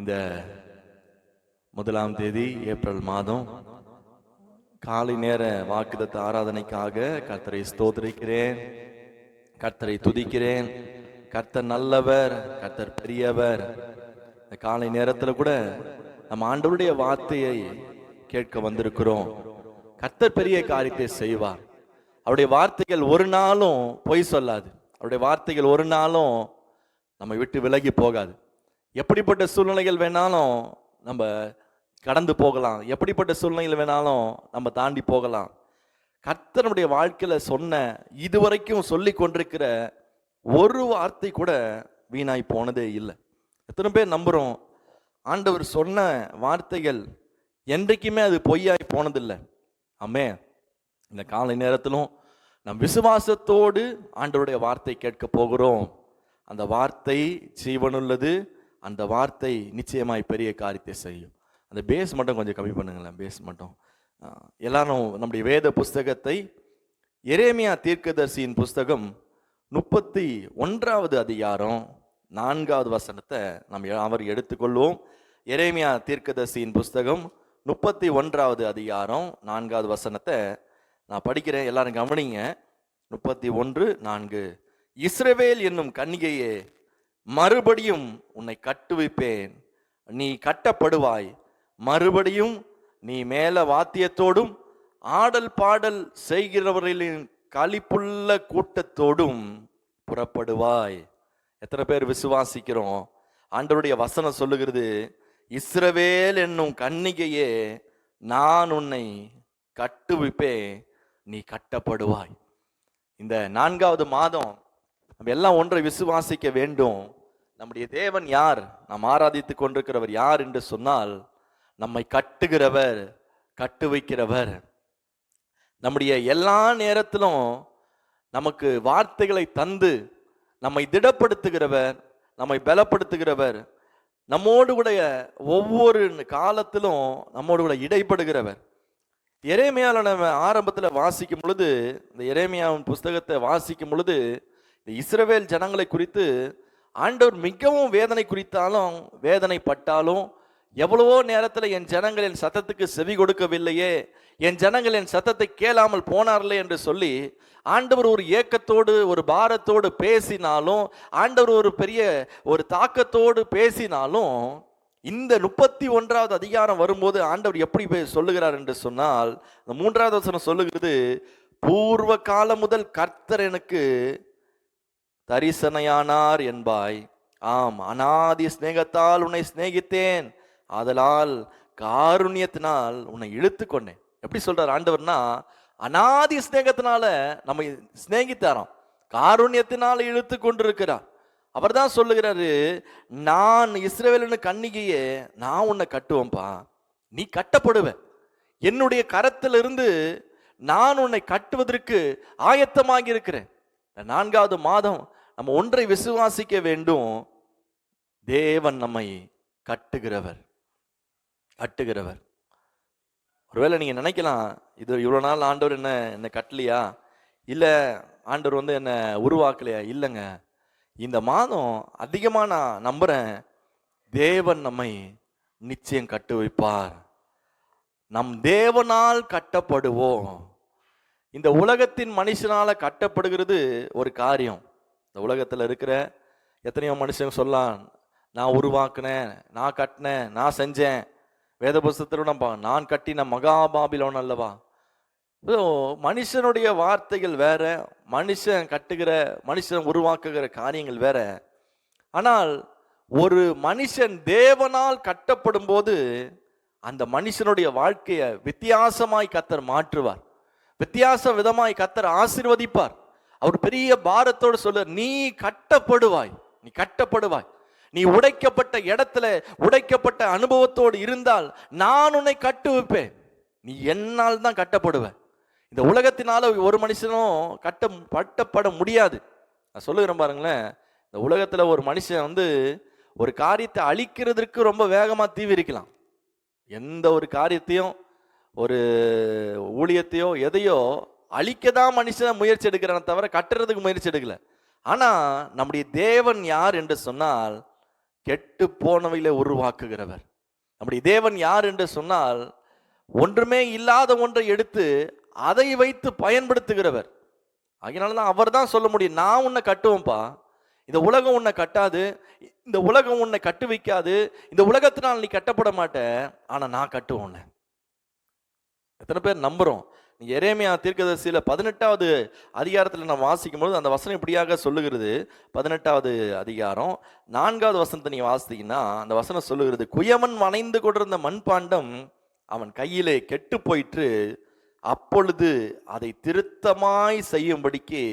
இந்த 1ஆம் தேதி ஏப்ரல் மாதம் காலை நேர வாக்குத்தத்த ஆராதனைக்காக கர்த்தரை ஸ்தோத்திரிக்கிறேன், கர்த்தரை துதிக்கிறேன். கர்த்தர் நல்லவர், கர்த்தர் பெரியவர். இந்த காலை நேரத்தில் கூட நம்ம ஆண்டவருடைய வார்த்தையை கேட்க வந்திருக்கிறோம். கர்த்தர் பெரிய காரியத்தை செய்வார். அவருடைய வார்த்தைகள் ஒரு நாளும் பொய் சொல்லாது. அவருடைய வார்த்தைகள் ஒரு நாளும் நம்மை விட்டு விலகி போகாது. எப்படிப்பட்ட சூழ்நிலைகள் வேணாலும் நம்ம கடந்து போகலாம், எப்படிப்பட்ட சூழ்நிலைகள் வேணாலும் நம்ம தாண்டி போகலாம். கர்த்தருடைய வாழ்க்கையில சொன்ன இதுவரைக்கும் சொல்லி கொண்டிருக்கிற ஒரு வார்த்தை கூட வீணாய் போனதே இல்லை. எத்தனை பேர் நம்புறோம் ஆண்டவர் சொன்ன வார்த்தைகள் என்றைக்குமே அது பொய்யாய் போனதில்லை? ஆமே. இந்த காலை நேரத்திலும் நம் விசுவாசத்தோடு ஆண்டவருடைய வார்த்தை கேட்க போகிறோம். அந்த வார்த்தை ஜீவனுள்ளது, அந்த வார்த்தை நிச்சயமாய் பெரிய காரியத்தை செய்யும். அந்த பேஸ் மட்டும் கொஞ்சம் கம்மி பண்ணுங்களேன், பேஸ் மட்டும். எல்லாரும் நம்முடைய வேத புஸ்தகத்தை எரேமியா தீர்க்கதரிசியின் புஸ்தகம் 31வது அதிகாரம் 4வது வசனத்தை அவர் எடுத்துக்கொள்வோம். எரேமியா தீர்க்கதரிசியின் புஸ்தகம் 31வது அதிகாரம் 4வது வசனத்தை நான் படிக்கிறேன், எல்லாரும் கவனிங்க. 31:4. இஸ்ரவேல் என்னும் கன்னிகையே, மறுபடியும் உன்னை கட்டுவிப்பேன், நீ கட்டப்படுவாய். மறுபடியும் நீ மேல வாத்தியத்தோடும் ஆடல் பாடல் செய்கிறவர்களின் களிப்புள்ள கூட்டத்தோடும் புறப்படுவாய். எத்தனை பேர் விசுவாசிக்கிறோம்? ஆண்டவருடைய வசனம் சொல்லுகிறது, இஸ்ரவேல் என்னும் கன்னிகையே, நான் உன்னை கட்டுவிப்பேன், நீ கட்டப்படுவாய். இந்த 4வது மாதம் நம்ம எல்லாம் ஒன்றை விசுவாசிக்க வேண்டும். நம்முடைய தேவன் யார்? நாம் ஆராதித்துக் கொண்டிருக்கிறவர் யார் என்று சொன்னால், நம்மை கட்டுகிறவர், கட்டு வைக்கிறவர். நம்முடைய எல்லா நேரத்திலும் நமக்கு வார்த்தைகளை தந்து நம்மை திடப்படுத்துகிறவர், நம்மை பலப்படுத்துகிறவர், நம்மோடு கூட ஒவ்வொரு காலத்திலும் நம்மோடு கூட இடைப்படுகிறவர். எரேமியாவில் நம்ம ஆரம்பத்தில் வாசிக்கும் பொழுது, இந்த எரேமியாவின் புஸ்தகத்தை வாசிக்கும் பொழுது, இந்த இஸ்ரவேல் ஜனங்களை குறித்து ஆண்டவர் மிகவும் வேதனை குறித்தாலும் வேதனைப்பட்டாலும், எவ்வளவோ நேரத்தில் என் ஜனங்கள் என் சத்தத்துக்கு செவி கொடுக்கவில்லையே, என் ஜனங்கள் என் சத்தத்தை கேளாமல் போனார்களே என்று சொல்லி ஆண்டவர் ஒரு ஏக்கத்தோடு ஒரு பாரத்தோடு பேசினாலும், ஆண்டவர் ஒரு பெரிய ஒரு தாக்கத்தோடு பேசினாலும், இந்த 31வது அதிகாரம் வரும்போது ஆண்டவர் எப்படி சொல்லுகிறார் என்று சொன்னால், இந்த 3வது வசனம் சொல்லுகிறது, பூர்வ காலம் முதல் கர்த்தர் எனக்கு தரிசனையானார் என்பாய். ஆம், அநாதி சிநேகத்தால் உன்னை சிநேகித்தேன், ஆதலால் காருண்யத்தினால் உன்னை இழுத்து கொண்டேன். எப்படி சொல்றார் ஆண்டவர்னா, அநாதி சிநேகத்தினால நம்மை சிநேகித்தாராம், காருண்யத்தினால இழுத்து கொண்டிருக்கிறார். அவர் தான் சொல்லுகிறாரு, நான் இஸ்ரவேலின் கன்னிகையே, நான் உன்னை கட்டுவேன்பா, நீ கட்டப்படுவ. என்னுடைய கரத்திலிருந்து நான் உன்னை கட்டுவதற்கு ஆயத்தமாகி இருக்கிறேன். 4வது மாதம் நம்ம ஒன்றை விசுவாசிக்க வேண்டும், தேவன் நம்மை கட்டுகிறவர், கட்டுகிறவர். ஒருவேளை நீங்க நினைக்கலாம், இது இவ்வளவு நாள் ஆண்டவர் என்ன கட்டலையா, இல்ல ஆண்டவர் என்ன உருவாக்கலையா? இல்லைங்க, இந்த மாதம் அதிகமாக நான் நம்புறேன், தேவன் நம்மை நிச்சயம் கட்டு வைப்பார். நம் தேவனால் கட்டப்படுவோம். இந்த உலகத்தின் மனுஷனால கட்டப்படுகிறது ஒரு காரியம். இந்த உலகத்தில் இருக்கிற எத்தனையோ மனுஷன் சொல்லலாம், நான் உருவாக்குனேன், நான் கட்டினேன், நான் செஞ்சேன். வேத புஸ்தகத்தில் நான் கட்டின மகாபாபிலோன் அல்லவா. மனுஷனுடைய வார்த்தைகள் வேற, மனுஷன் கட்டுகிற மனுஷன் உருவாக்குகிற காரியங்கள் வேற. ஆனால் ஒரு மனுஷன் தேவனால் கட்டப்படும் போது அந்த மனுஷனுடைய வாழ்க்கையை வித்தியாசமாய் கர்த்தர் மாற்றுவார், வித்தியாச விதமாய் கர்த்தர் ஆசீர்வதிப்பார். அவர் பெரிய பாரத்தோடு சொல்ல, நீ கட்டப்படுவாய், நீ கட்டப்படுவாய். நீ உடைக்கப்பட்ட இடத்துல உடைக்கப்பட்ட அனுபவத்தோடு இருந்தால் நான் உன்னை கட்டு வைப்பேன், நீ என்னால் தான் கட்டப்படுவ. இந்த உலகத்தினால ஒரு மனுஷனும் கட்டப்பட முடியாது. நான் சொல்லுகிறேன் பாருங்களேன், இந்த உலகத்தில் ஒரு மனுஷன் ஒரு காரியத்தை அழிக்கிறதுக்கு ரொம்ப வேகமாக தீவிரிக்கலாம். எந்த ஒரு காரியத்தையும், ஒரு ஊழியத்தையோ எதையோ அழிக்க தான் மனுஷன் முயற்சி எடுக்கிறான தவிர கட்டுறதுக்கு முயற்சி எடுக்கல. ஆனால் நம்முடைய தேவன் யார் என்று சொன்னால், கெட்டு போனவைகளை உருவாக்குகிறவர். நம்முடைய தேவன் யார் என்று சொன்னால், ஒன்றுமே இல்லாத ஒன்றை எடுத்து அதை வைத்து பயன்படுத்துகிறவர். அதனாலதான் அவர் தான் சொல்ல முடியும், நான் உன்னை கட்டுவேன்ப்பா, இந்த உலகம் உன்னை கட்டாது, இந்த உலகம் உன்னை கட்டு வைக்காது, இந்த உலகத்தினால் நீ கட்டப்பட மாட்ட, ஆனா நான் கட்டுவேன் உன்னை. எத்தனை பேர் நம்புறோம்? எரேமியா தீர்க்கதரிசியில 18வது அதிகாரத்தில் நம்ம வாசிக்கும் போது அந்த வசனம் இப்படியாக சொல்லுகிறது. 18வது அதிகாரம் 4வது வசனத்தை நீங்க வாசித்தீங்கன்னா அந்த வசனம் சொல்லுகிறது, குயவன் வணைந்து கொண்டிருந்த மண்பாண்டம் அவன் கையிலே கெட்டு போயிற்று, அப்பொழுது அதை திருத்தமாய் செய்யும்படிக்கு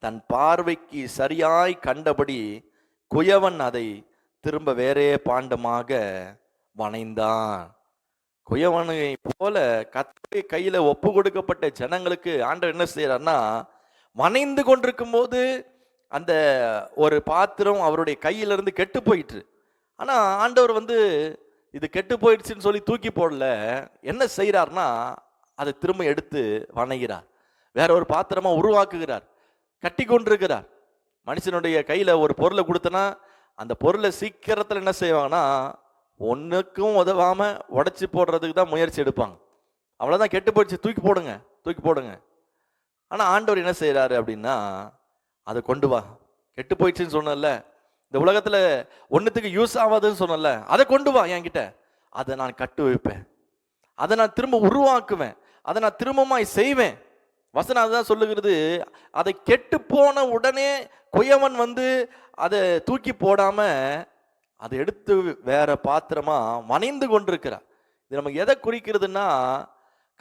தன் பார்வைக்கு சரியாய் கண்டபடி குயவன் அதை திரும்ப வேறே பாண்டமாக வணைந்தான். குயவனை போல கர்த்தருடைய கையில ஒப்பு கொடுக்கப்பட்ட ஜனங்களுக்கு ஆண்டவர் என்ன செய்யறாருன்னா, வணைந்து கொண்டிருக்கும் போது அந்த ஒரு பாத்திரம் அவருடைய கையிலிருந்து கெட்டு போயிட்டு, ஆனா ஆண்டவர் இது கெட்டு போயிடுச்சுன்னு சொல்லி தூக்கி போடல. என்ன செய்யறாருன்னா, அதை திரும்ப எடுத்து வணைகிறார், வேற ஒரு பாத்திரமா உருவாக்குகிறார், கட்டி கொண்டிருக்கிறார். மனுஷனுடைய கையில ஒரு பொருளை கொடுத்தனா அந்த பொருளை சீக்கிரத்தில் என்ன செய்வாங்கன்னா, ஒன்றுக்கும் உதவாம உடைச்சி போடுறதுக்கு தான் முயற்சி எடுப்பாங்க. அவ்வளோதான், கெட்டு போயிடுச்சு, தூக்கி போடுங்க தூக்கி போடுங்க. ஆனால் ஆண்டவர் என்ன செய்யறாரு அப்படின்னா, அதை கொண்டு வா, கெட்டு போயிடுச்சுன்னு சொன்னல, இந்த உலகத்தில் ஒன்றுத்துக்கு யூஸ் ஆகாதுன்னு சொன்னல, அதை கொண்டு வா என்கிட்ட, அதை நான் கட்டு வைப்பேன், அதை நான் திரும்ப உருவாக்குவேன், அதை நான் திரும்பமாய் செய்வேன். வசனம் அதுதான் சொல்லுகிறது. அதை கெட்டு போன உடனே குயவன் அதை தூக்கி போடாம அதை எடுத்து வேற பாத்திரமா வணைந்து கொண்டிருக்கிறார். இது நமக்கு எதை குறிக்கிறதுனா,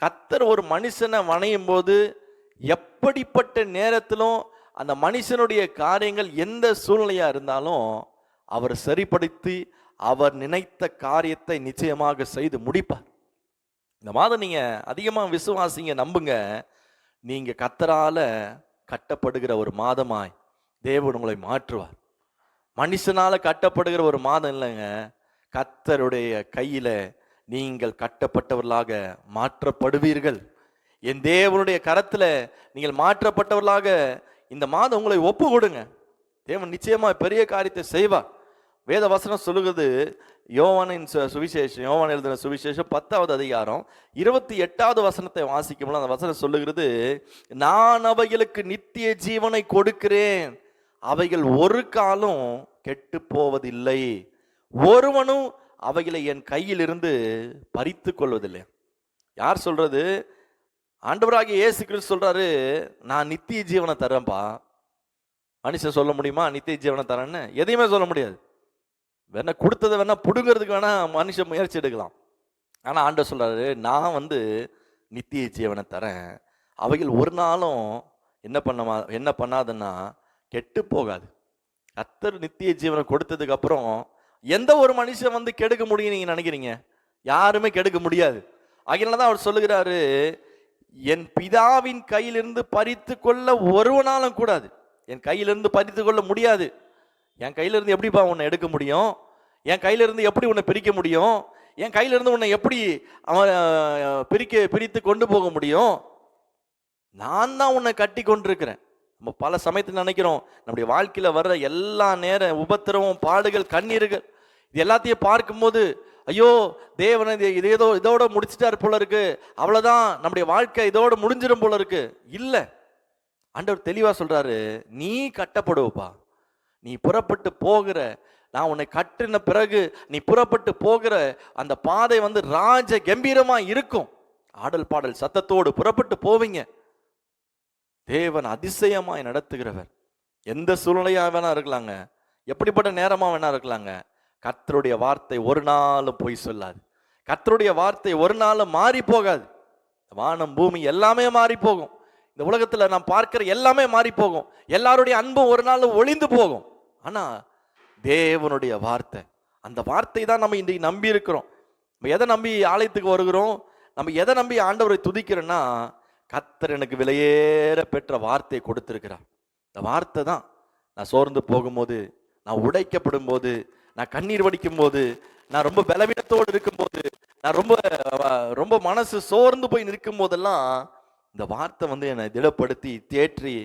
கர்த்தர் ஒரு மனுஷனை வணையும் போது எப்படிப்பட்ட நேரத்திலும் அந்த மனுஷனுடைய காரியங்கள் எந்த சூழ்நிலையா இருந்தாலும் அவர் சரிப்படுத்தி அவர் நினைத்த காரியத்தை நிச்சயமாக செய்து முடிப்பார். இந்த மாதம் நீங்க அதிகமா விசுவாசிங்க, நம்புங்க, நீங்க கர்த்தரால கட்டப்படுகிற ஒரு மாதமாய் தேவன் உங்களை மாற்றுவார். மனுஷனால கட்டப்படுகிற ஒரு மாதம் இல்லைங்க, கர்த்தருடைய கையில நீங்கள் கட்டப்பட்டவர்களாக மாற்றப்படுவீர்கள். என் தேவனுடைய கரத்துல நீங்கள் மாற்றப்பட்டவர்களாக இந்த மாதம் உங்களை ஒப்பு கொடுங்க. தேவன் நிச்சயமா பெரிய காரியத்தை செய்வார். வேத வசனம் சொல்லுகிறது, யோவானின் சுவிசேஷம், யோவான் எழுதின சுவிசேஷம் 10வது அதிகாரம் 28வது வசனத்தை வாசிக்கும்போது அந்த வசனம் சொல்லுகிறது, நான் அவைகளுக்கு நித்திய ஜீவனை கொடுக்கிறேன், அவைகள் ஒரு காலம் கெட்டு போவதில்லை, ஒருவனும் அவைகளை என் கையிலிருந்து பறித்து கொள்வதில்லை. யார் சொல்றது? ஆண்டவராகிய இயேசு கிறிஸ்து சொல்றாரு, நான் நித்திய ஜீவனை தரேன்பா. மனுஷன் சொல்ல முடியுமா நித்திய ஜீவனை தரேன்னு? எதையுமே சொல்ல முடியாது. வேணா கொடுத்ததை வேணா புடுங்கிறதுக்கு வேணா மனுஷன் முயற்சி எடுக்கலாம். ஆனா ஆண்டவர் சொல்றாரு, நான் நித்திய ஜீவனை தரேன், அவைகள் ஒரு நாளும் என்ன பண்ணாதுன்னா கெட்டு போகாது. கர்த்தர் நித்திய ஜீவனை கொடுத்ததுக்கு அப்புறம் எந்த ஒரு மனுஷன் கெடுக்க முடியும் நீங்க நினைக்கிறீங்க? யாருமே கெடுக்க முடியாது. அதனாலதான் அவர் சொல்லுகிறாரு, என் பிதாவின் கையிலிருந்து பறித்து கொள்ள ஒருவனாலும் கூடாது. என் கையிலிருந்து பறித்து கொள்ள முடியாது. என் கையிலிருந்து எப்படிப்பா உன்னை எடுக்க முடியும்? என் கையிலிருந்து எப்படி உன்னை பிரிக்க முடியும்? என் கையிலிருந்து உன்னை எப்படி அவன் பிரித்து கொண்டு போக முடியும்? நான் தான் உன்னை கட்டி கொண்டிருக்கிறேன். நம்ம பல சமயத்தில் நினைக்கிறோம், நம்முடைய வாழ்க்கையில வர்ற எல்லா நேர உபத்திரவம், பாடுகள், கண்ணீர்கள், இது எல்லாத்தையும் பார்க்கும்போது ஐயோ தேவன் இதோட முடிச்சிட்டாரு போல இருக்கு, அவ்வளவுதான் நம்முடைய வாழ்க்கை இதோட முடிஞ்சிடும் போல இருக்கு. இல்ல, ஆண்டவர் தெளிவா சொல்றாரு, நீ கட்டப்படுவப்பா, நீ புறப்பட்டு போகிற, நான் உன்னை கட்டின பிறகு நீ புறப்பட்டு போகிற அந்த பாதை ராஜ கம்பீரமா இருக்கும். ஆடல் பாடல் சத்தத்தோடு புறப்பட்டு போவீங்க. தேவன் அதிசயமாய் நடத்துகிறவர். எந்த சூழ்நிலையா வேணா இருக்கலாங்க, எப்படிப்பட்ட நேரமா வேணா இருக்கலாங்க, கர்த்தருடைய வார்த்தை ஒரு நாளும் பொய் சொல்லாது. கர்த்தருடைய வார்த்தை ஒரு நாளும் மாறி போகாது. வானம் பூமி எல்லாமே மாறி போகும். இந்த உலகத்துல நாம் பார்க்கிற எல்லாமே மாறி போகும். எல்லாருடைய அன்பும் ஒரு நாள் ஒளிந்து போகும். ஆனா தேவனுடைய வார்த்தை, அந்த வார்த்தை தான் நம்ம இன்றைக்கு நம்பி இருக்கிறோம். நம்ம எதை நம்பி ஆலயத்துக்கு வருகிறோம்? நம்ம எதை நம்பி ஆண்டவரை துதிக்கிறோன்னா, கர்த்தர் எனக்கு விலையேற பெற்ற வார்த்தையை கொடுத்திருக்கிறார். இந்த வார்த்தை தான் நான் சோர்ந்து போகும்போது, நான் உடைக்கப்படும் போது, நான் கண்ணீர் வடிக்கும் போது, நான் ரொம்ப பலவீனத்தோடு இருக்கும் போது, நான் ரொம்ப ரொம்ப மனசு சோர்ந்து போய் நிற்கும் போதெல்லாம் இந்த வார்த்தை என்னை திடப்படுத்தி தேற்றி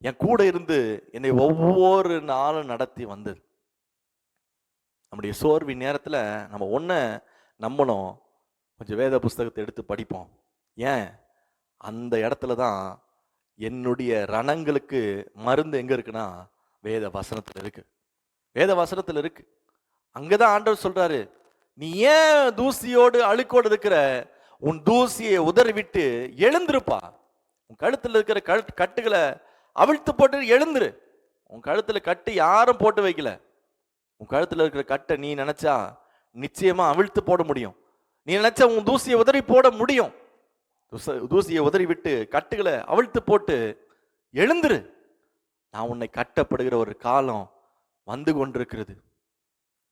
என் கூட இருந்து என்னை ஒவ்வொரு நாளும் நடத்தி வந்தது. நம்முடைய சோர்வின் நேரத்தில் நம்ம ஒன்றை நம்பணும், கொஞ்சம் வேத புஸ்தகத்தை எடுத்து படிப்போம். ஏன்? அந்த இடத்துல தான் என்னுடைய ரணங்களுக்கு மருந்து எங்கே இருக்குன்னா வேத வசனத்தில் இருக்கு. வேத வசனத்தில் இருக்கு. அங்கதான் ஆண்டவர் சொல்றாரு, நீ ஏன் தூசியோடு அழுக்கோடு இருக்கிற? உன் தூசியை உதறி விட்டு எழுந்திருப்பா. உன் கழுத்தில் இருக்கிற கட்டுகளை அவிழ்த்து போட்டு எழுந்துரு. உன் கழுத்துல கட்டு யாரும் போட்டு வைக்கல. உன் கழுத்துல இருக்கிற கட்டை நீ நினைச்சா நிச்சயமா அவிழ்த்து போட முடியும். நீ நினைச்சா உன் தூசியை உதறி போட முடியும். தூசியை உதறி விட்டு கட்டுகளை அவிழ்த்து போட்டு எழுந்துரு. நான் உன்னை கட்டப்படுகிற ஒரு காலம் வந்து கொண்டிருக்கிறது.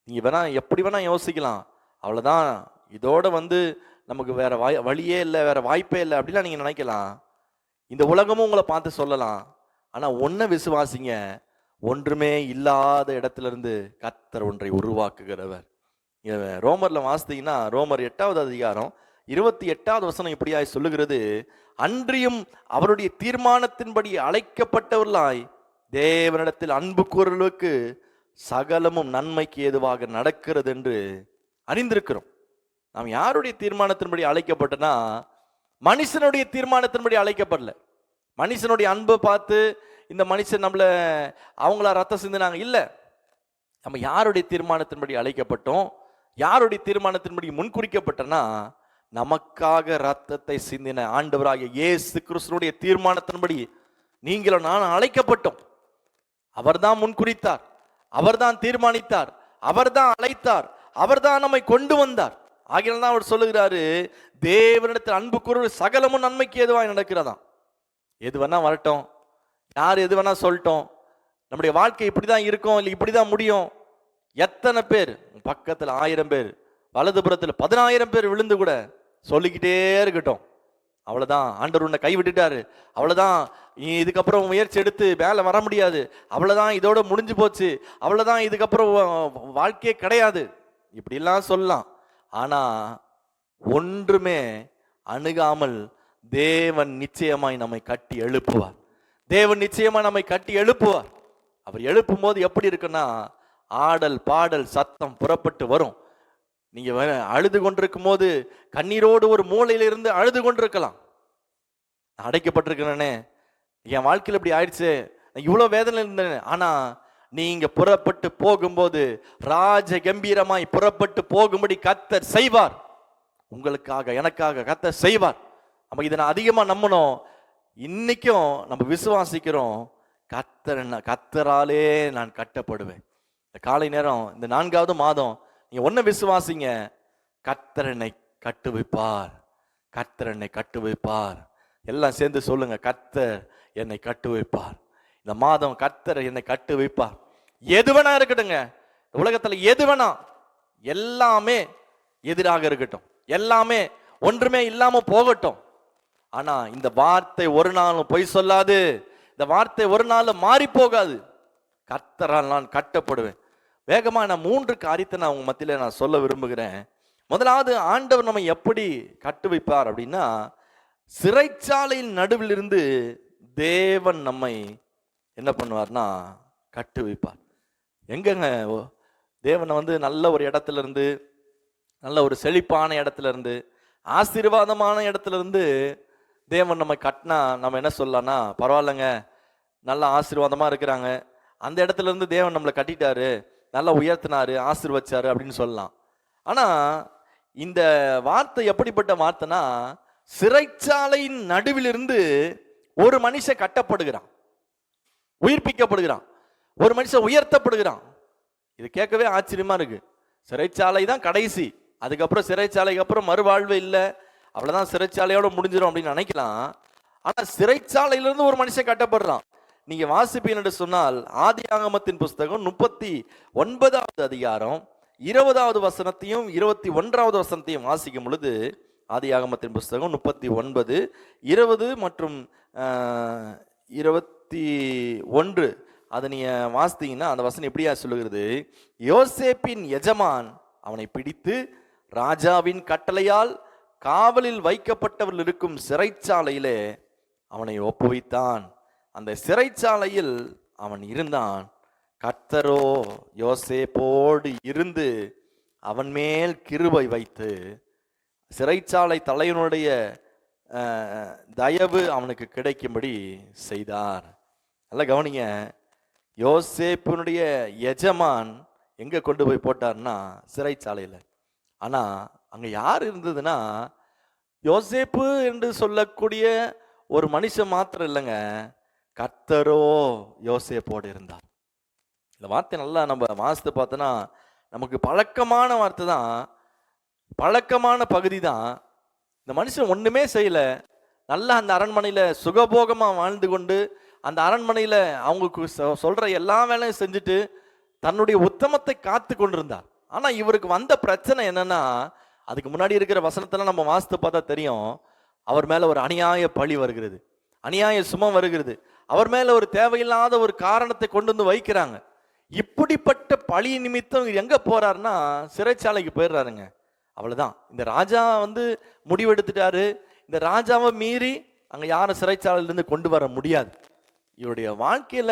நீங்க வேணா எப்படி வேணா யோசிக்கலாம், அவ்வளவுதான், இதோட நமக்கு வேற வழியே இல்லை, வேற வாய்ப்பே இல்லை அப்படிலாம் நீங்க நினைக்கலாம். இந்த உலகமும் உங்களை பார்த்து சொல்லலாம். ஆனா ஒன்ன விசுவாசிங்க, ஒன்றுமே இல்லாத இடத்துல இருந்து கர்த்தர் ஒன்றை உருவாக்குகிறவர். ரோமர்ல வாசித்தீங்கன்னா, ரோமர் 8வது அதிகாரம் 28வது வசனம் இப்படியாய் சொல்லுகிறது, அன்றியும் அவருடைய தீர்மானத்தின்படி அழைக்கப்பட்டவர்களாய் தேவனிடத்தில் அன்பு கூறலுக்கு சகலமும் நன்மைக்கு ஏதுவாக நடக்கிறது என்று அறிந்திருக்கிறோம். நாம் யாருடைய தீர்மானத்தின்படி அழைக்கப்பட்டனா, மனுஷனுடைய தீர்மானத்தின்படி அழைக்கப்படல. மனுஷனுடைய அன்பை பார்த்து இந்த மனுஷன் நம்மள அவங்களா ரத்தம் சிந்தினாங்க இல்லை. நம்ம யாருடைய தீர்மானத்தின்படி அழைக்கப்பட்டோம், யாருடைய தீர்மானத்தின்படி முன்குறிக்கப்பட்டனா, நமக்காக ரத்தத்தை சிந்தின ஆண்டவராகிய இயேசு கிறிஸ்துவினுடைய தீர்மானத்தின்படி நீங்களும் நானும் அழைக்கப்பட்டோம். அவர்தான் முன்குறித்தார், அவர்தான் தீர்மானித்தார், அவர்தான் அழைத்தார், அவர்தான் நம்மை கொண்டு வந்தார். ஆகினால் தான் அவர் சொல்லுகிறாரு, தேவனிடத்தில் அன்பு கூறு சகலமும் நன்மைக்கு எதுவாக நடக்கிறதாம். எது வேணா வரட்டும், யார் எது வேணா சொல்லட்டும், நம்முடைய வாழ்க்கை இப்படிதான் இருக்கும், இல்லை இப்படிதான் முடியும். எத்தனை பேர் பக்கத்தில் 1000 பேர், வலதுபுறத்தில் 10,000 பேர் விழுந்து கூட சொல்லிக்கிட்டே இருக்கட்டும், அவ்வளவுதான், ஆண்டவர் உன்னை கைவிட்டுட்டாரு, அவ்வளவுதான், இதுக்கப்புறம் முயற்சி எடுத்து மேலே வர முடியாது, அவ்வளவுதான், இதோட முடிஞ்சு போச்சு, அவ்வளவுதான், இதுக்கப்புறம் வாழ்க்கையே கிடையாது, இப்படிலாம் சொல்லலாம். ஆனா ஒன்றுமே அணுகாமல் தேவன் நிச்சயமாய் நம்மை கட்டி எழுப்புவார். தேவன் நிச்சயமா நம்மை கட்டி எழுப்புவார். அவர் எழுப்பும் போது எப்படி இருக்குன்னா, ஆடல் பாடல் சத்தம் புறப்பட்டு வரும். நீங்க அழுது கொண்டிருக்கும் போது கண்ணீரோடு ஒரு மூலையிலிருந்து அழுது கொண்டிருக்கலாம். நான் அடைக்கப்பட்டிருக்கிறேனே, என் வாழ்க்கையில் இப்படி ஆயிடுச்சு, நான் இவ்வளோ வேதனை இருந்தேன். ஆனா நீங்க புறப்பட்டு போகும்போது ராஜ கம்பீரமாய் புறப்பட்டு போகும்படி கர்த்தர் செய்வார். உங்களுக்காக எனக்காக கர்த்தர் செய்வார். நம்ம இதை நான் அதிகமா நம்பணும். இன்னைக்கும் நம்ம விசுவாசிக்கிறோம், கர்த்தராலே நான் கட்டப்படுவேன். இந்த காலை நேரம், இந்த 4வது மாதம், நீங்க ஒன்ன விசுவாசிங்க, கர்த்தர் என்னை கட்டுவிப்பார், கர்த்தர் என்னை கட்டுவிப்பார். எல்லாம் சேர்ந்து சொல்லுங்க, கர்த்தர் என்னை கட்டுவிப்பார். இந்த மாதம் கர்த்தர் என்னை கட்டு வைப்பார். எது வேணா இருக்கட்டுங்க, உலகத்துல எது வேணா, எல்லாமே எதிராக இருக்கட்டும், எல்லாமே ஒன்றுமே இல்லாம போகட்டும். ஆனா இந்த வார்த்தை ஒரு நாளும் பொய் சொல்லாது, இந்த வார்த்தை ஒரு நாளும் மாறி போகாது. கர்த்தரால் நான் கட்டப்படுவேன். வேகமா நான் 3 காரியத்தை நான் உங்க மத்தியில நான் சொல்ல விரும்புகிறேன். முதலாவது, ஆண்டவர் நம்ம எப்படி கட்டு வைப்பார் அப்படின்னா, சிறைச்சாலையின் நடுவில் இருந்து தேவன் நம்மை என்ன பண்ணுவார்னா கட்டு வைப்பார். எங்கங்க தேவனை நல்ல ஒரு இடத்துல இருந்து, நல்ல ஒரு செழிப்பான இடத்துல இருந்து, ஆசீர்வாதமான இடத்துல இருந்து தேவன் நம்ம கட்டினா நம்ம என்ன சொல்லலாம்னா, பரவாயில்லைங்க, நல்ல ஆசீர்வாதமா இருக்கிறாங்க, அந்த இடத்துல இருந்து தேவன் நம்மளை கட்டிட்டாரு, நல்லா உயர்த்தினாரு, ஆசீர்வச்சாரு அப்படின்னு சொல்லலாம். ஆனா இந்த வார்த்தை எப்படிப்பட்ட வார்த்தைனா, சிறைச்சாலையின் நடுவிலிருந்து ஒரு மனுஷன் கட்டப்படுகிறான், உயிர்ப்பிக்கப்படுகிறான், ஒரு மனுஷன் உயர்த்தப்படுகிறான். இது கேட்கவே ஆச்சரியமா இருக்கு. சிறைச்சாலை தான் கடைசி, அதுக்கப்புறம் சிறைச்சாலைக்கு அப்புறம் மறுவாழ்வு இல்லை, அவ்வளவுதான், சிறைச்சாலையோட முடிஞ்சிடும் அப்படின்னு நினைக்கலாம். ஆனா சிறைச்சாலையிலிருந்து ஒரு மனுஷன் கட்டப்படுறான். நீங்க வாசிப்பீங்க என்று சொன்னால், ஆதியாகமத்தின் புஸ்தகம் 39வது அதிகாரம் 20வது வசனத்தையும் 21வது வசனத்தையும் வாசிக்கும் பொழுது, ஆதியாகமத்தின் புஸ்தகம் 39, 20 மற்றும் 21 அதை நீங்க வாசித்தீங்கன்னா அந்த வசனம் எப்படியா சொல்லுகிறது, யோசேப்பின் எஜமான் அவனை பிடித்து ராஜாவின் கட்டளையால் காவலில் வைக்கப்பட்டவர்கள் இருக்கும் சிறைச்சாலையிலே அவனை ஒப்புவித்தான். அந்த சிறைச்சாலையில் அவன் இருந்தான். கர்த்தரோ யோசேப்போடு இருந்து அவன் மேல் கிருபை வைத்து சிறைச்சாலை தலைவனுடைய தயவு அவனுக்கு கிடைக்கும்படி செய்தார். நல்லா கவனிங்க, யோசேப்பினுடைய எஜமான் எங்க கொண்டு போய் போட்டார்னா சிறைச்சாலையில். ஆனா அங்க யார் இருந்ததுன்னா, யோசேப்பு என்று சொல்லக்கூடிய ஒரு மனுஷன் மாத்திரம் இல்லைங்க, கர்த்தரோ யோசேப்போடு இருந்தார். இந்த வார்த்தை நல்லா நம்ம வாசித்து பார்த்தோன்னா நமக்கு பழக்கமான வார்த்தை தான், பழக்கமான பகுதி தான். இந்த மனுஷன் ஒண்ணுமே செய்யல, நல்லா அந்த அரண்மனையில சுகபோகமா வாழ்ந்து கொண்டு அந்த அரண்மனையில அவங்களுக்கு சொல்ற எல்லா வேலையும் செஞ்சுட்டு தன்னுடைய உத்தமத்தை காத்து கொண்டிருந்தார். ஆனா இவருக்கு வந்த பிரச்சனை என்னன்னா, அதுக்கு முன்னாடி இருக்கிற வசனத்தெல்லாம் நம்ம வாசித்து பார்த்தா தெரியும், அவர் மேல ஒரு அநியாய பழி வருகிறது, அநியாய சுமம் வருகிறது, அவர் மேல ஒரு தேவையில்லாத ஒரு காரணத்தை கொண்டு வந்து வைக்கிறாங்க. இப்படிப்பட்ட பழி நிமித்தம் எங்க போறாருன்னா சிறைச்சாலைக்கு போயிடுறாருங்க. அவ்வளவுதான். இந்த ராஜா முடிவெடுத்துட்டாரு, இந்த ராஜாவை மீறி அங்க யாரும் சிறைச்சாலையிலிருந்து கொண்டு வர முடியாது. இவருடைய வாழ்க்கையில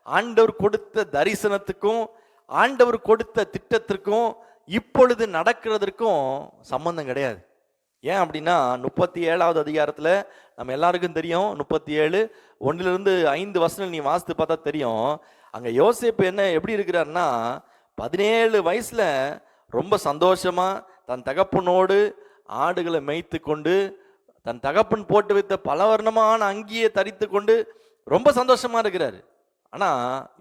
ஆண்டவர் கொடுத்த தரிசனத்துக்கும் ஆண்டவர் கொடுத்த திட்டத்திற்கும் இப்பொழுது நடக்கிறதுக்கும் சம்பந்தம் கிடையாது. ஏன் அப்படின்னா 37வது அதிகாரத்துல நம்ம எல்லாருக்கும் தெரியும், 37:1-5 நீ வாசித்து பார்த்தா தெரியும். அங்க யோசேப்பு எப்படி இருக்கிறாருன்னா, 17 வயசுல ரொம்ப சந்தோஷமா தன் தகப்பனோடு ஆடுகளை மேய்த்து கொண்டு தன் தகப்பன் போட்டு வைத்த பலவர்ணமான அங்கியை தரித்து கொண்டு ரொம்ப சந்தோஷமா இருக்கிறாரு. ஆனா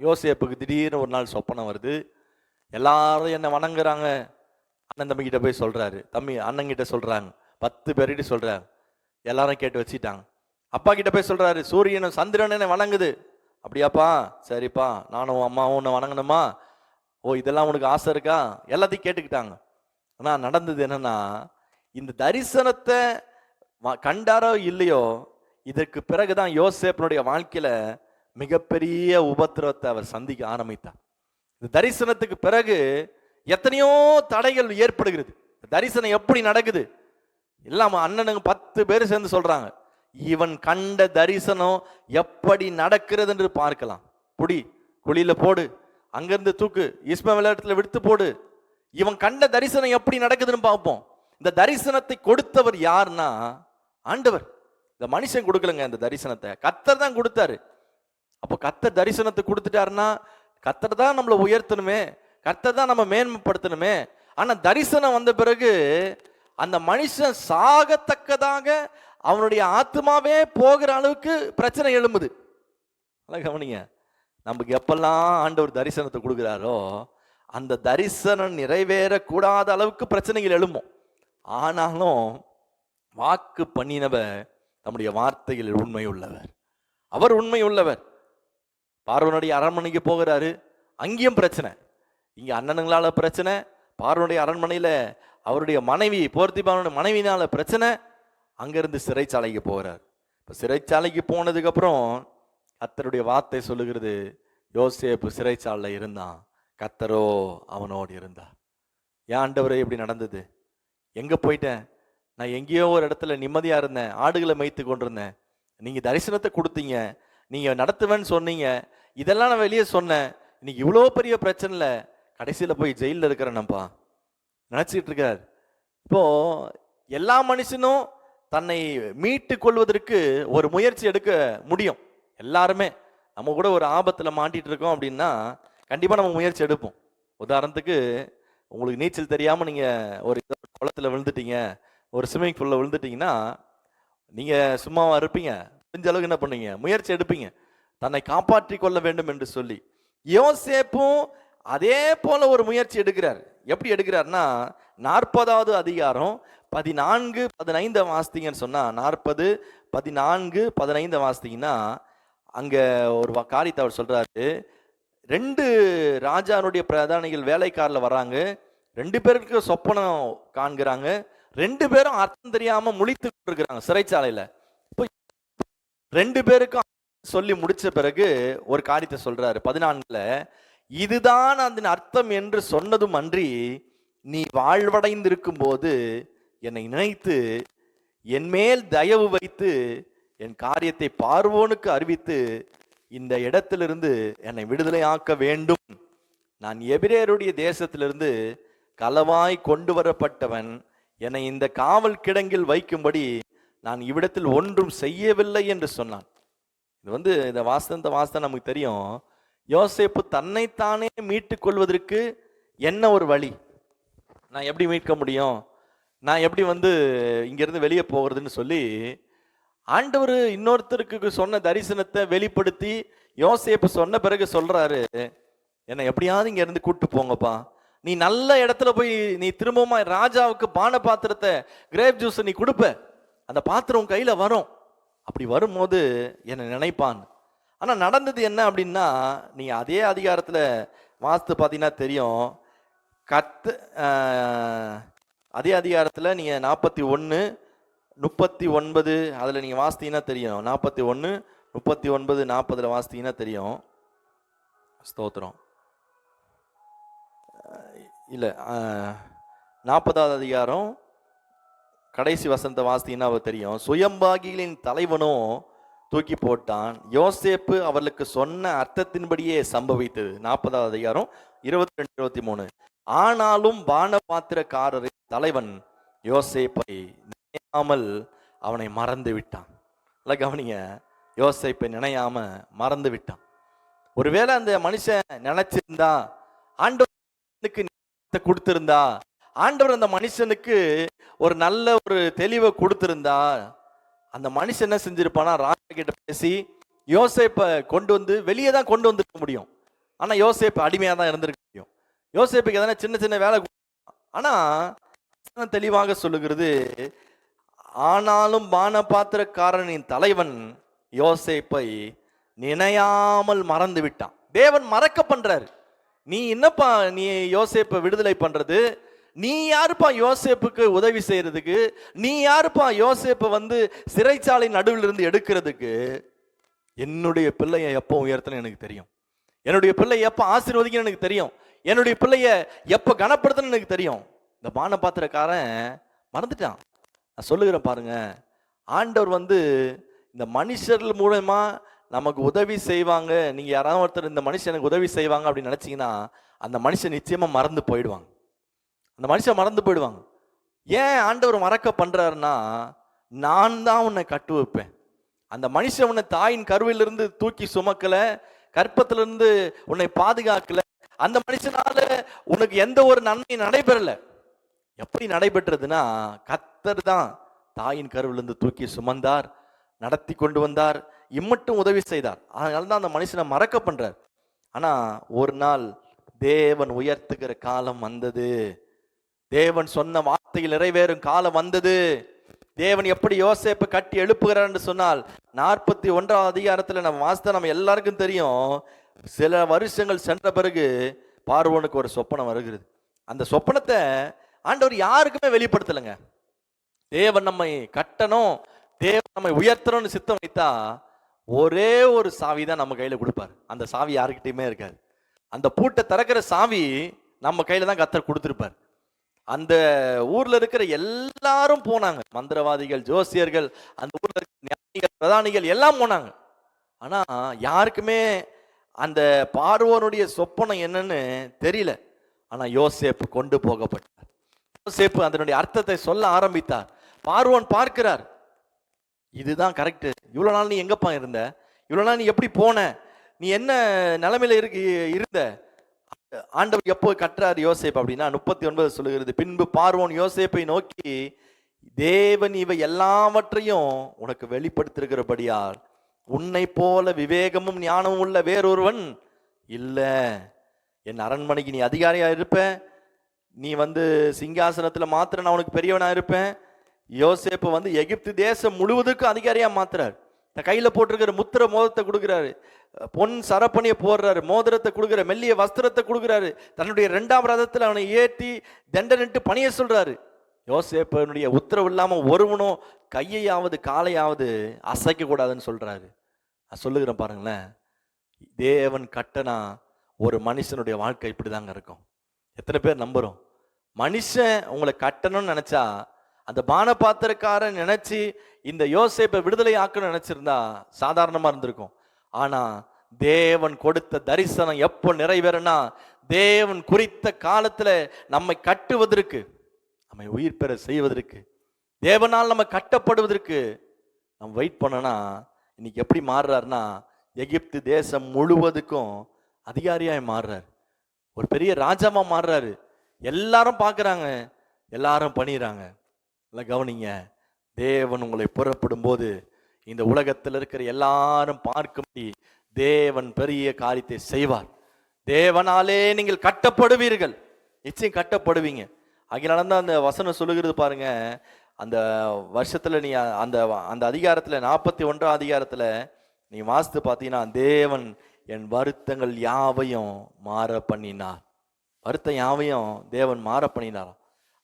யோசேப்புக்கு திடீர்னு ஒரு நாள் சொப்பனம் வருது. எல்லாரும் என்ன வணங்குறாங்க, அண்ணன் தம்பி கிட்ட போய் சொல்றாரு, தம்பி அண்ணன் கிட்ட சொல்றாங்க, 10 பேர்கிட்ட சொல்றாங்க, எல்லாரும் கேட்டு வச்சுட்டாங்க. அப்பா கிட்ட போய் சொல்றாரு, சூரியனும் சந்திரன் என்ன வணங்குது. அப்படியாப்பா, சரிப்பா, நானும் அம்மாவும் உன்னை வணங்கணுமா, ஓ இதெல்லாம் உனக்கு ஆசை இருக்கா, எல்லாத்தையும் கேட்டுக்கிட்டாங்க. ஆனா நடந்தது என்னன்னா, இந்த தரிசனத்தை கண்டாரோ இல்லையோ, இதற்கு பிறகுதான் யோசேப்பினுடைய வாழ்க்கையில மிகப்பெரிய உபத்திரவத்தை அவர் சந்திக்க ஆரம்பித்தார். இந்த தரிசனத்துக்கு பிறகு எத்தனையோ தடைகள் ஏற்படுகிறது. தரிசனம் எப்படி நடக்குது எல்லாம் அண்ணனுங்க 10 பேர் சேர்ந்து சொல்றாங்க, இவன் கண்ட தரிசனம் எப்படி நடக்கிறது என்று பார்க்கலாம், புடி குழியில போடு, அங்கிருந்து தூக்கு, இஸ்மவேல் இடத்துல விடுத்து போடு, இவன் கண்ட தரிசனம் எப்படி நடக்குதுன்னு பார்ப்போம். இந்த தரிசனத்தை கொடுத்தவர் யாருன்னா ஆண்டவர். இந்த மனுஷன் கொடுக்கலங்க, இந்த தரிசனத்தை கர்த்தர் தான் கொடுத்தாரு. அப்போ கர்த்தர் தரிசனத்தை கொடுத்துட்டாருன்னா கர்த்தர் தான் நம்மளை உயர்த்தணுமே, கர்த்தர் தான் நம்ம மேன்மைப்படுத்தணுமே. ஆனா தரிசனம் வந்த பிறகு அந்த மனுஷன் சாகத்தக்கதாக அவனுடைய ஆத்மாவே போகிற அளவுக்கு பிரச்சனை எழும்புது. கவனிங்க, நமக்கு எப்பெல்லாம் ஆண்டவர் தரிசனத்தை கொடுக்குறாரோ அந்த தரிசனம் நிறைவேறக்கூடாத அளவுக்கு பிரச்சனைகள் எழும்பும். ஆனாலும் வாக்கு பண்ணினவர் நம்முடைய வார்த்தையில் உண்மை உள்ளவர், அவர் உண்மை உள்ளவர். பார்வனுடைய அரண்மனைக்கு போகிறாரு, அங்கேயும் பிரச்சனை, இங்க அண்ணனுங்களால பிரச்சனை, பார்வனுடைய அரண்மனையில அவருடைய மனைவி போர்த்திபானுடைய மனைவினால பிரச்சனை, அங்கிருந்து சிறைச்சாலைக்கு போகிறார். இப்போ சிறைச்சாலைக்கு போனதுக்கு அப்புறம் கர்த்தருடைய வார்த்தை சொல்லுகிறது, யோசேப்பு சிறைச்சாலையில் இருந்தான், கர்த்தரோ அவனோடு இருந்தார். ஏன் ஆண்டவரே எப்படி நடந்தது, எங்க போயிட்டேன், நான் எங்கேயோ ஒரு இடத்துல நிம்மதியா இருந்தேன், ஆடுகளை மேய்த்து கொண்டிருந்தேன், நீங்க தரிசனத்தை கொடுத்தீங்க, நீங்க நடத்துவேன்னு சொன்னீங்க, இதெல்லாம் நான் வெளியே சொன்னேன், இன்னைக்கு இவ்வளோ பெரிய பிரச்சனை இல்லை, கடைசியில் போய் ஜெயிலில் இருக்கிறேன்னப்பா நினச்சிக்கிட்டு இருக்கார். இப்போ எல்லா மனுஷனும் தன்னை மீட்டு கொள்வதற்கு ஒரு முயற்சி எடுக்க முடியும். எல்லாருமே நம்ம கூட ஒரு ஆபத்தில் மாட்டிட்டு இருக்கோம் அப்படின்னா கண்டிப்பாக நம்ம முயற்சி எடுப்போம். உதாரணத்துக்கு உங்களுக்கு நீச்சல் தெரியாமல் நீங்கள் ஒரு குளத்தில் விழுந்துட்டீங்க, ஒரு ஸ்விம்மிங் பூலில் விழுந்துட்டீங்கன்னா நீங்கள் சும்மாவா இருப்பீங்க, முடிஞ்ச அளவுக்கு என்ன பண்ணுவீங்க, முயற்சி எடுப்பீங்க தன்னை காப்பாற்றி கொள்ள வேண்டும் என்று சொல்லி. யோசேப்பும் அதே போல ஒரு முயற்சி எடுக்கிறார். எப்படி எடுக்கிறார்னா 40வது அதிகாரம் 14-15 வாசித்தீங்கன்னு சொன்னா, 40-14-15 வாசித்தீங்கன்னா அங்க ஒரு காரியத்தை அவர் சொல்றாரு. 2 ராஜானுடைய பிரதானிகள் வேலைக்காரில் வராங்க, 2 பேருக்கு சொப்பனம் காண்கிறாங்க, 2 பேரும் அர்த்தம் தெரியாம முழித்து இருக்கிறாங்க சிறைச்சாலையில. 2 பேருக்கும் சொல்லி முடிச்ச பிறகு ஒரு காரியத்தை சொல்றாரு 14ல, இதுதான் அதன் அர்த்தம் என்று சொன்னதும் அன்றி, நீ வாழ்வடைந்திருக்கும் போது என்னை நினைத்து என் மேல் தயவு வைத்து என் காரியத்தை பார்வோனுக்கு அறிவித்து இந்த இடத்திலிருந்து என்னை விடுதலை ஆக்க வேண்டும். நான் எபிரேயருடைய தேசத்திலிருந்து களவாய் கொண்டு வரப்பட்டவன். என்னை இந்த காவல் கிடங்கில் வைக்கும்படி நான் இவ்விடத்தில் ஒன்றும் செய்யவில்லை என்று சொன்னான். இது இந்த வாஸ்தவம் நமக்கு தெரியும். யோசேப்பு தன்னைத்தானே மீட்டுக் கொள்வதற்கு என்ன ஒரு வழி? நான் எப்படி மீட்க முடியும், நான் எப்படி இங்கிருந்து வெளியே போகிறதுன்னு சொல்லி ஆண்டவர் இன்னொருத்தருக்கு சொன்ன தரிசனத்தை வெளிப்படுத்தி யோசேப்பு சொன்ன பிறகு சொல்றாரு, என்னை எப்படியாவது இங்க இருந்து கூட்டு போங்கப்பா. நீ நல்ல இடத்துல போய் நீ திரும்பவுமா ராஜாவுக்கு பான பாத்திரத்தை கிரேப் ஜூஸ் நீ கொடுப்ப, அந்த பாத்திரம் கையில வரும். அப்படி வரும்போது என்னை நினைப்பான். ஆனா நடந்தது என்ன அப்படின்னா, நீங்க அதே அதிகாரத்துல வாஸ்து பார்த்தீங்கன்னா தெரியும். அதே அதிகாரத்துல நீங்க 41:39 அதுல நீங்க வாசித்தீங்கன்னா தெரியும். 41:39-40 வாசித்தீங்கன்னா தெரியும். ஸ்தோத்திரம். இல்ல 40வது அதிகாரம் கடைசி வசனத்தை வாசித்தீங்கன்னா தெரியும். சுயம்பாகிகளின் தலைவனும் தூக்கி போட்டான், யோசேப்பு அவர்களுக்கு சொன்ன அர்த்தத்தின்படியே சம்பவித்தது. 40வது அதிகாரம் 22-23. ஆனாலும் பானபாத்திரக்காரரின் தலைவன் யோசேப்பை நினையாமல் அவனை மறந்து விட்டான். கவனிங்க, யோசேப்பை நினையாம மறந்து விட்டான். ஒருவேளை அந்த மனுஷன் நினைச்சிருந்தா, ஆண்டவருக்கு கொடுத்திருந்தா, ஆண்டவர் அந்த மனுஷனுக்கு ஒரு நல்ல ஒரு தெளிவை கொடுத்திருந்தா, அந்த மனுஷன் என்ன செஞ்சிருப்பானா, ராஜா கிட்ட பேசி யோசேப்பை கொண்டு வெளியே தான் கொண்டு வந்திருக்க முடியும். ஆனா யோசேப்பு அடிமையா தான் இருந்திருக்க முடியும். யோசேப்புக்கு எதனா சின்ன சின்ன வேலை. ஆனா தெளிவாக சொல்லுகிறது, ஆனாலும் பானபாத்திரக்காரனின் தலைவன் யோசேப்பை நினையாமல் மறந்து விட்டான். தேவன் மறக்க பண்றாரு. நீ என்னப்பா நீ யோசேப்பை விடுதலை பண்றது? நீ யாருப்பா யோசேப்புக்கு உதவி செய்யறதுக்கு? நீ யாருப்பா யோசேப்பை சிறைச்சாலை நடுவில் இருந்து எடுக்கிறதுக்கு? என்னுடைய பிள்ளையை எப்போ உயர்த்தணும் எனக்கு தெரியும். என்னுடைய பிள்ளையை எப்போ ஆசீர்வதிக்கணும் எனக்கு தெரியும். என்னுடைய பிள்ளைய எப்போ கனப்படுத்தணும் எனக்கு தெரியும். இந்த பானபாத்திரக்காரன் மறந்துட்டான். நான் சொல்லுகிறேன் பாருங்க, ஆண்டவர் இந்த மனுஷர்கள் மூலமா நமக்கு உதவி செய்வாங்க. நீங்க யாராவது ஒருத்தர் இந்த மனுஷனுக்கு உதவி செய்வாங்க அப்படின்னு நினைச்சீங்கன்னா, அந்த மனுஷன் நிச்சயமா மறந்து போயிடுவாங்க. அந்த மனுஷன் மறந்து போயிடுவாங்க. ஏன் ஆண்டவர் மறக்க பண்றாருன்னா, நான் தான் உன்னை கட்டு வைப்பேன். அந்த மனுஷன் உன்னை தாயின் கருவிலிருந்து தூக்கி சுமக்கல, கற்பத்திலிருந்து உன்னை பாதுகாக்கல. அந்த மனுஷனால உனக்கு எந்த ஒரு நன்மையும் நடைபெறல. எப்படி நடைபெற்றதுன்னா, கர்த்தர் தான் தாயின் கருவிலிருந்து தூக்கி சுமந்தார், நடத்தி கொண்டு வந்தார், இம்மட்டும் உதவி செய்தார். அதனால தான் அந்த மனுஷனை மறக்க பண்றார். ஆனா ஒரு நாள் தேவன் உயர்த்துகிற காலம் வந்தது. தேவன் சொன்ன வார்த்தையில் நிறைவேறும் காலம் வந்தது. தேவன் எப்படி யோசேப்பை கட்டி எழுப்புகிறார் என்று சொன்னால், 41வது அதிகாரத்தில் நம்ம வாசித்த நம்ம எல்லாருக்கும் தெரியும். சில வருஷங்கள் சென்ற பிறகு பார்வோனுக்கு ஒரு சொப்பனம் வருகிறது. அந்த சொப்பனத்தை ஆண்டவர் யாருக்குமே வெளிப்படுத்தலைங்க. தேவன் நம்மை கட்டணும், தேவன் நம்மை உயர்த்தணும்னு சித்தம் வைத்தா ஒரே ஒரு சாவி தான் நம்ம கையில கொடுப்பார். அந்த சாவி யாருக்கிட்டையுமே இருக்காது. அந்த பூட்டை திறக்கிற சாவி நம்ம கையில தான் கர்த்தர் கொடுத்திருப்பார். அந்த ஊர்ல இருக்கிற எல்லாரும் போனாங்க, மந்திரவாதிகள், ஜோசியர்கள், அந்த ஊர்ல இருக்கிற ஞானிகள், பிரதானிகள் எல்லாம் போனாங்க. ஆனா யாருக்குமே அந்த பார்வோனுடைய சொப்பனம் என்னன்னு தெரியல. ஆனா யோசேப்பு கொண்டு போகப்பட்டார். யோசேப்பு அதனுடைய அர்த்தத்தை சொல்ல ஆரம்பித்தார். பார்வோன் பார்க்கிறார், இதுதான் கரெக்ட். இவ்வளவு நாள் நீ எங்கப்பா இருந்த? இவ்வளவு நாள் நீ எப்படி போன? நீ என்ன நிலைமையில இருந்த? ஆண்டவர் எப்போ கட்டுறாரு யோசேப்பு அப்படின்னா 39 சொல்லுகிறது, பின்பு பார்வோன் யோசேப்பை நோக்கி, தேவன் இவை எல்லாவற்றையும் உனக்கு வெளிப்படுத்திருக்கிறபடியால் உன்னை போல விவேகமும் ஞானமும் உள்ள வேறொருவன் இல்ல. என் அரண்மனைக்கு நீ அதிகாரியா இருப்ப, நீ சிங்காசனத்துல மாத்திர நான் உனக்கு பெரியவனா இருப்பேன். யோசேப்பு எகிப்து தேசம் முழுவதுக்கும் அதிகாரியா மாத்துறாரு. கையில போட்டிருக்கிற முத்திர மோதிரத்தை கொடுக்குறாரு, பொன் சரப்பணியை போடுறாரு, மோதிரத்தை கொடுக்குற, மெல்லிய வஸ்திரத்தை கொடுக்குறாரு, தன்னுடைய 2ஆம் ரதத்தில் அவனை ஏற்றி தண்டனிட்டு பணிய சொல்றாரு. யோசேப்பனுடைய உத்தரவு இல்லாம ஒருவனும் கையையாவது காலையாவது அசைக்க கூடாதுன்னு சொல்றாரு. நான் சொல்லுகிறேன் பாருங்களேன், தேவன் கட்டனா ஒரு மனுஷனுடைய வாழ்க்கை இப்படிதாங்க இருக்கும். எத்தனை பேர் நம்புறோம்? மனுஷன் உங்களை கட்டணும்னு நினைச்சா, அந்த பானபாத்திரக்காரன் நினைச்சு இந்த யோசேப்பை விடுதலை ஆக்கணும்னு நினைச்சிருந்தா சாதாரணமா இருந்திருக்கும். ஆனா தேவன் கொடுத்த தரிசனம் எப்போ நிறைவேறனா, தேவன் குறித்த காலத்துல நம்மை கட்டுவதற்கு, நம்மை உயிர் பெற செய்வதற்கு, தேவனால் நம்ம கட்டப்படுவதற்கு நம்ம வெயிட் பண்ணனா, இன்னைக்கு எப்படி மாறுறாருன்னா, எகிப்து தேசம் முழுவதுக்கும் அதிகாரியாய் மாறுறாரு. ஒரு பெரிய ராஜாவா மாறுறாரு. எல்லாரும் பார்க்குறாங்க, எல்லாரும் பண்ணிடுறாங்க. இல்லை கவனிங்க, தேவன் உங்களை புறப்படும் போது இந்த உலகத்தில் இருக்கிற எல்லாரும் பார்க்கும்படி தேவன் பெரிய காரியத்தை செய்வார். தேவனாலே நீங்கள் கட்டப்படுவீர்கள், நிச்சயம் கட்டப்படுவீங்க. அதனால தான் அந்த வசனம் சொல்லுகிறது பாருங்க, அந்த வருஷத்துல நீ அந்த அந்த அதிகாரத்துல 41ஆம் அதிகாரத்துல நீ வாசித்து பார்த்தீங்கன்னா, தேவன் என் வருத்தங்கள் யாவையும் மாற பண்ணினார். வருத்தம் யாவையும் தேவன் மாற பண்ணினார்.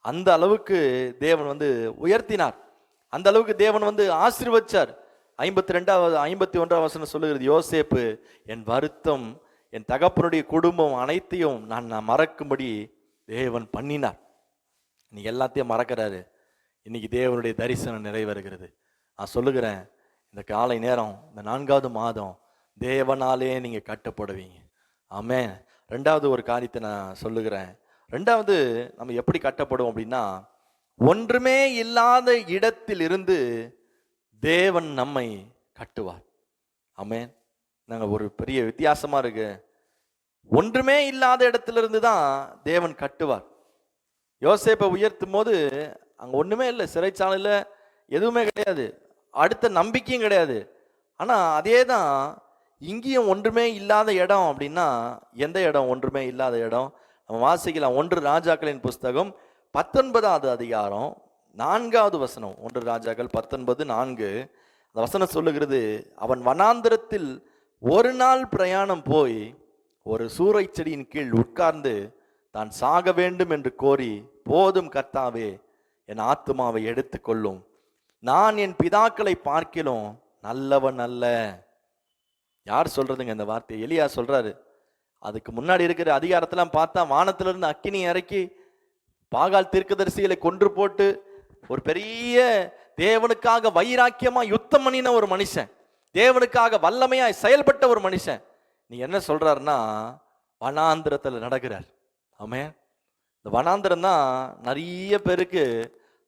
அந்த அளவுக்கு தேவன் உயர்த்தினார். அந்த அளவுக்கு தேவன் ஆசீர்வதிச்சார். 51ஆம் வசனம் சொல்லுகிறது, யோசேப்பு என் வருத்தம், என் தகப்பனுடைய குடும்பம் அனைத்தையும் நான் மறக்கும்படி தேவன் பண்ணினார். இன்னைக்கு எல்லாத்தையும் மறக்கிறாரு. இன்னைக்கு தேவனுடைய தரிசனம் நிறைவேறுகிறது. நான் சொல்லுகிறேன், இந்த காலை நேரம், இந்த 4வது மாதம் தேவனாலே நீங்க கட்டப்படுவீங்க. ஆமென். 2வது ஒரு காரியத்தை நான் சொல்லுகிறேன். 2வது நம்ம எப்படி கட்டப்படுவோம் அப்படின்னா, ஒன்றுமே இல்லாத இடத்தில் இருந்து தேவன் நம்மை கட்டுவார். ஆமென். நாங்கள் ஒரு பெரிய வித்தியாசமா இருக்கு. ஒன்றுமே இல்லாத இடத்துல இருந்து தான் தேவன் கட்டுவார். யோசேப்பை உயர்த்தும் போது அங்க ஒண்ணுமே இல்லை, சிறைச்சாலையில் எதுவுமே கிடையாது, அடுத்த நம்பிக்கையும் கிடையாது. ஆனா அதே தான் இங்கேயும் ஒன்றுமே இல்லாத இடம். அப்படின்னா எந்த இடம் ஒன்றுமே இல்லாத இடம்? நம்ம வாசிக்கலாம். 1 ராஜாக்களின் புஸ்தகம் 19வது அதிகாரம் 4வது வசனம். 1 ராஜாக்கள் 19:4. அந்த வசனம் சொல்லுகிறது, அவன் வனாந்திரத்தில் ஒரு நாள் பிரயாணம் போய் ஒரு சூரை செடியின் கீழ் உட்கார்ந்து தான் சாக வேண்டும் என்று கோரி, போதும் கர்த்தாவே, என் ஆத்துமாவை எடுத்துக்கொள்ளும், நான் என் பிதாக்களை பார்க்கிலும் நல்லவன் அல்ல. யார் சொல்றதுங்க இந்த வார்த்தை? எலியா சொல்றாரு. அதுக்கு முன்னாடி இருக்கிற அதிகாரத்தெல்லாம் பார்த்தா, வானத்திலிருந்து அக்கினி இறக்கி பாகால் தீர்க்கதரிசிகளை கொன்று போட்டு ஒரு பெரிய தேவனுக்காக வைராக்கியமா யுத்தம் பண்ணின ஒரு மனுஷன், தேவனுக்காக வல்லமையாய் செயல்பட்ட ஒரு மனுஷன். நீ என்ன சொல்றாருன்னா, வனாந்திரத்தில் நடக்கிறார். ஆமென். இந்த வனாந்திரம் தான் நிறைய பேருக்கு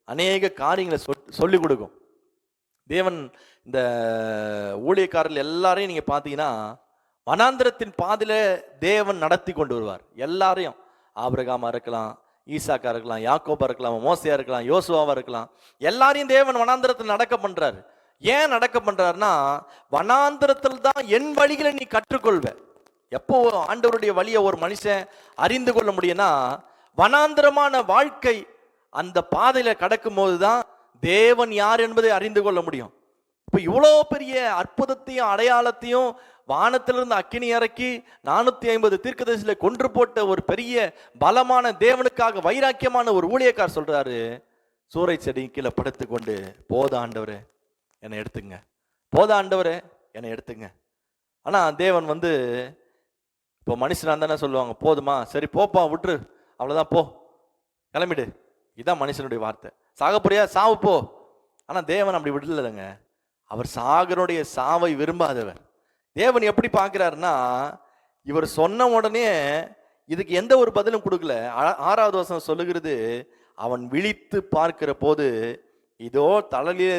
அநேக காரியங்களை சொல்லி கொடுக்கும். தேவன் இந்த ஊழியக்காரர்கள் எல்லாரையும் நீங்க பார்த்தீங்கன்னா, வனாந்திரத்தின் பாதையில தேவன் நடத்தி கொண்டு வருவார். எல்லாரையும், ஆபிரகாமா இருக்கலாம், ஈசாக்கா இருக்கலாம், யாக்கோபா இருக்கலாம், மோசையா இருக்கலாம், யோசுவாவா இருக்கலாம், எல்லாரையும் தேவன் வனாந்திரத்தில் நடக்க பண்றாரு. ஏன் நடக்க பண்றாருன்னா, வனாந்திரத்தில் தான் என் வழிகளை நீ கற்றுக்கொள்வ. எப்போ ஆண்டவருடைய வழியை ஒரு மனுஷன் அறிந்து கொள்ள முடியும்னா, வனாந்திரமான வாழ்க்கை அந்த பாதையில கடக்கும் போதுதான் தேவன் யார் என்பதை அறிந்து கொள்ள முடியும். இப்ப இவ்வளோ பெரிய அற்புதத்தையும் அடையாளத்தையும் வானத்திலிருந்து அக்கினி இறக்கி 450 தீர்க்கதரிசிகளை கொன்று போட்ட ஒரு பெரிய பலமான தேவனுக்காக வைராக்கியமான ஒரு ஊழியக்கார் சொல்றாரு, சூறை செடி கீழே படுத்து கொண்டு, போத ஆண்டவரே என்னை எடுத்துங்க, போத ஆண்டவரே என்னை எடுத்துங்க. ஆனா தேவன் இப்போ மனுஷனா தானே சொல்லுவாங்க, போதுமா, சரி போப்பா விட்டுரு, அவ்வளோதான், போ கிளம்பிடு. இதுதான் மனுஷனுடைய வார்த்தை. சாகப்போறியா, சாவு போ. ஆனா தேவன் அப்படி விடலங்க. அவர் சாகருடைய சாவை விரும்பாதவர். தேவன் எப்படி பார்க்கிறாருன்னா, இவர் சொன்ன உடனே இதுக்கு எந்த ஒரு பதிலும் கொடுக்கல. 6வது வசனம் சொல்லுகிறது, அவன் விழித்து பார்க்கிற போது இதோ தலையிலே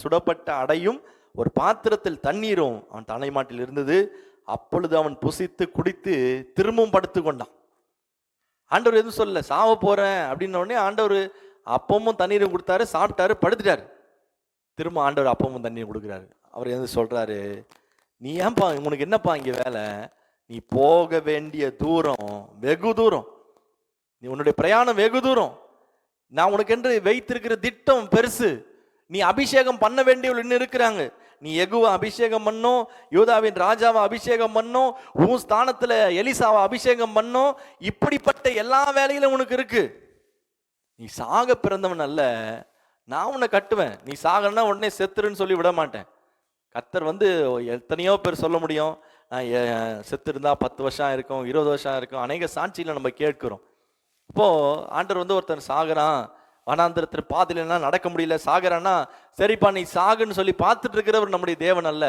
சுடப்பட்ட அடையும் ஒரு பாத்திரத்தில் தண்ணீரும் அவன் தலைமாட்டில் இருந்தது. அப்பொழுது அவன் புசித்து குடித்து திரும்பவும் படுத்து கொண்டான். ஆண்டவர் எதுவும் சொல்லல, சாவ போறேன் அப்படின்ன உடனே ஆண்டவர் அப்பமும் தண்ணீரும் கொடுத்தாரு, சாப்பிட்டாரு, படுத்துட்டாரு. திரும்ப ஆண்டவர் அப்பமும் தண்ணீரும் கொடுக்குறாரு. அவர் எது சொல்றாரு, நீ ஏன்பா, உனக்கு என்னப்பா இங்க வேலை? நீ போக வேண்டிய தூரம் வெகு தூரம், நீ உன்னுடைய பிரயாணம் வெகு தூரம், நான் உனக்கு என்று வைத்திருக்கிற திட்டம் பெருசு. நீ அபிஷேகம் பண்ண வேண்டியவள் இன்னும் இருக்கிறாங்க. நீ யெகூவா அபிஷேகம் பண்ணும், யூதாவின் ராஜாவை அபிஷேகம் பண்ணும், உன் ஸ்தானத்துல எலிசாவை அபிஷேகம் பண்ணும். இப்படிப்பட்ட எல்லா வேலையிலும் உனக்கு இருக்கு. நீ சாக பிறந்தவன் அல்ல, நான் உன்னை கட்டுவேன். நீ சாகனா உடனே செத்துருன்னு சொல்லி விட மாட்டேன். கர்த்தர் எத்தனையோ பேர் சொல்ல முடியும், செத்து இருந்தா 10 வருஷம் இருக்கும், 20 வருஷம் இருக்கும், அநேக சாட்சியில நம்ம கேட்கிறோம். இப்போ ஆண்டவர் ஒருத்தன் சாகுறான், வனாந்திரத்தில் பாதையிலாம் நடக்க முடியல, சாகுறான்னா சரிப்பா நீ சாகுன்னு சொல்லி பார்த்துட்டு இருக்கிறவர் நம்முடைய தேவன் அல்ல.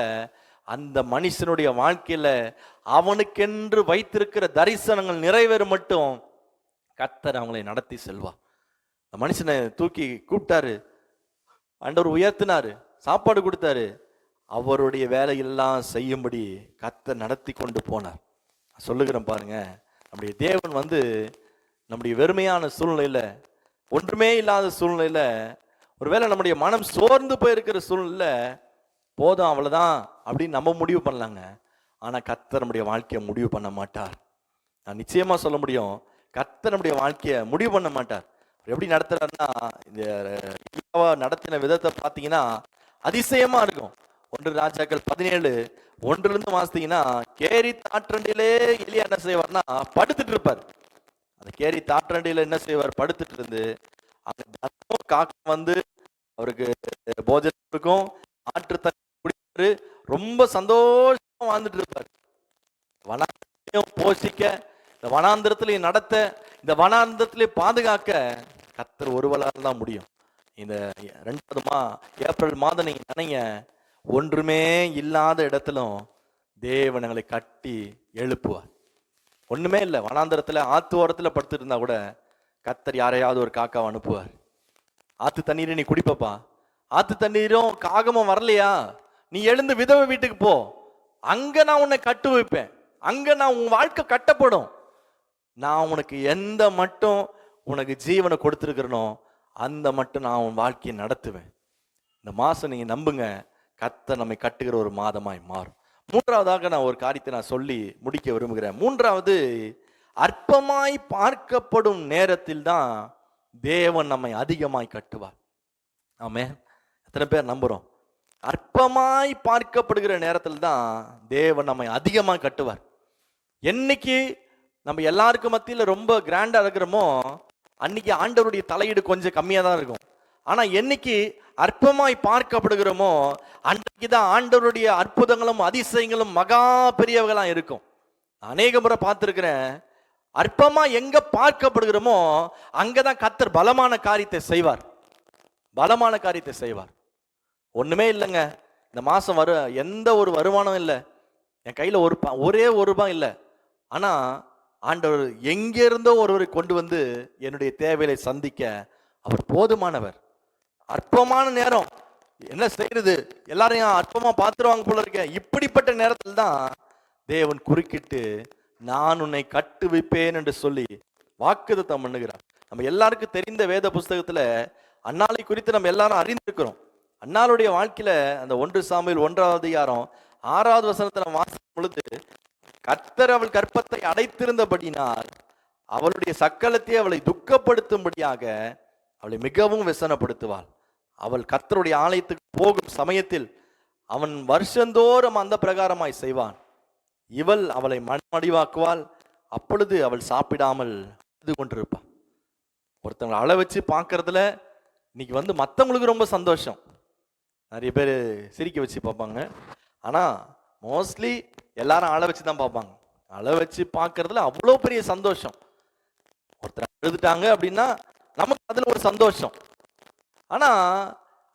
அந்த மனுஷனுடைய வாழ்க்கையில அவனுக்கென்று வைத்திருக்கிற தரிசனங்கள் நிறைவேறும் மட்டும் கர்த்தர் அவங்களை நடத்தி செல்வார். அந்த மனுஷனை தூக்கி கூப்பிட்டாரு, ஆண்டவர் உயர்த்தினாரு, சாப்பாடு கொடுத்தாரு, அவருடைய வேலையெல்லாம் செய்யும்படி கர்த்தர் நடத்தி கொண்டு போனார். சொல்லுகிறேன் பாருங்க, நம்முடைய தேவன் நம்முடைய வெறுமையான சூழ்நிலையில, ஒன்றுமே இல்லாத சூழ்நிலையில, ஒருவேளை நம்முடைய மனம் சோர்ந்து போயிருக்கிற சூழ்நிலையில போதும் அவ்வளவுதான் அப்படின்னு நம்ம முடிவு பண்ணலாங்க. ஆனா கர்த்தர் நம்முடைய வாழ்க்கையை முடிவு பண்ண மாட்டார். நான் நிச்சயமா சொல்ல முடியும், கர்த்தர் நம்முடைய வாழ்க்கையை முடிவு பண்ண மாட்டார். எப்படி நடத்துறாருன்னா, இந்த நடத்தின விதத்தை பார்த்தீங்கன்னா அதிசயமா இருக்கும். 1 ராஜாக்கள் 17:1 வாசித்தீங்கன்னா, கேரி தாற்றண்டிலே எலியா என்ன செய்வார்னா படுத்துட்டு இருப்பார். அந்த கேரி தாற்றண்டியில என்ன செய்வார், படுத்துட்டு இருந்து அங்க காக்க அவருக்கு போஜனம் இருக்கும், ஆற்று தண்ணி குடிப்பாரு, ரொம்ப சந்தோஷமா வாழ்ந்துட்டு இருப்பார். வனாந்திரத்தையும் போஷிக்க, இந்த வனாந்திரத்திலையும் நடத்த, இந்த வனாந்திரத்திலே பாதுகாக்க கர்த்தர் ஒருவரால் தான் முடியும். இந்த 2வது ஏப்ரல் மாதம் நீங்க நினைங்க, ஒன்றுமே இல்லாத இடத்திலும் தேவனங்களை கட்டி எழுப்புவார். ஒண்ணுமே இல்லை, வனாந்திரத்துல ஆத்து ஓரத்துல படுத்துட்டு இருந்தா கூட கர்த்தர் யாரையாவது ஒரு காக்காவை அனுப்புவார். ஆத்து தண்ணீரை நீ குடிப்பப்பா, ஆத்து தண்ணீரும் காகமும் வரலையா, நீ எழுந்து விதவை வீட்டுக்கு போ, அங்க நான் உன்னை கட்டு வைப்பேன், அங்க நான் உன் வாழ்க்கை கட்டப்படும், நான் உனக்கு எந்த மட்டும் உனக்கு ஜீவனை கொடுத்துருக்கிறனோ அந்த மட்டும் நான் உன் வாழ்க்கையை நடத்துவேன். இந்த மாசம் நீங்க நம்புங்க, கர்த்தர் நம்மை கட்டுகிற ஒரு மாதமாய் மாறும். 3வதாக நான் ஒரு காரியத்தை நான் சொல்லி முடிக்க விரும்புகிறேன். 3வது, அற்பமாய் பார்க்கப்படும் நேரத்தில் தான் தேவன் நம்மை அதிகமாய் கட்டுவார். ஆமென். எத்தனை பேர் நம்புறோம்? அற்பமாய் பார்க்கப்படுகிற நேரத்தில் தான் தேவன் நம்மை அதிகமாக கட்டுவார். என்னைக்கு நம்ம எல்லாருக்கும் மத்தியில் ரொம்ப கிராண்டா இருக்கிறோமோ அன்னைக்கு ஆண்டவருடைய தலையீடு கொஞ்சம் கம்மியாக தான் இருக்கும். ஆனா என்னைக்கு அற்பமாய் பார்க்கப்படுகிறோமோ அன்றைக்கு தான் ஆண்டவருடைய அற்புதங்களும் அதிசயங்களும் மகா பெரியவர்களா இருக்கும். அநேக முறை பார்த்திருக்கிறேன், அற்பமா எங்க பார்க்கப்படுகிறோமோ அங்கதான் கர்த்தர் பலமான காரியத்தை செய்வார். பலமான காரியத்தை செய்வார். ஒண்ணுமே இல்லைங்க, இந்த மாசம் எந்த ஒரு வருமானம் இல்லை, என் கையில ஒரே ஒரு ரூபாய் இல்லை, ஆனா ஆண்டவர் எங்கிருந்தோ ஒருவரை கொண்டு வந்து என்னுடைய தேவையை சந்திக்க அவர் போதுமானவர். அற்பமான நேரம் என்ன செய்யறது, எல்லாரையும் அற்பமா பார்த்துருவாங்க போல இருக்க, இப்படிப்பட்ட நேரத்தில் தான் தேவன் குறுக்கிட்டு நான் உன்னை கட்டு வைப்பேன் என்று சொல்லி வாக்குத்தத்தம் பண்ணுகிறார். நம்ம எல்லாருக்கும் தெரிந்த வேத புஸ்தகத்துல அன்னாளை குறித்து நம்ம எல்லாரும் அறிந்திருக்கிறோம். அன்னாளுடைய வாழ்க்கையில அந்த 1 சாமுவேல் 1 நம்ம வாசிக்கும் பொழுது, கர்த்தர் அவள் கற்பத்தை அடைத்திருந்தபடினால் அவளுடைய சக்களத்தை அவளை துக்கப்படுத்தும்படியாக அவளை மிகவும் व्यसனப்படுத்துவாள். அவள் கர்த்தருடைய ஆலயத்துக்கு போகும் சமயத்தில் அவன் வருஷந்தோறும் அந்த பிரகாரமாய் செய்வான். இவள் அவளை மனமடிவாக்குவாள். அப்பொழுது அவள் சாப்பிடாமல் இது கொண்டிருப்பாள். ஒருத்தவங்களை அள வச்சு பார்க்கறதுல இன்னைக்கு மற்றவங்களுக்கு ரொம்ப சந்தோஷம். நிறைய பேர் சிரிக்க வச்சு பார்ப்பாங்க, ஆனா மோஸ்ட்லி எல்லாரும் அள வச்சு தான் பார்ப்பாங்க. அள வச்சு பார்க்கறதுல அவ்வளோ பெரிய சந்தோஷம். ஒருத்தர் எழுதுட்டாங்க அப்படின்னா நமக்கு அதுல ஒரு சந்தோஷம். ஆனா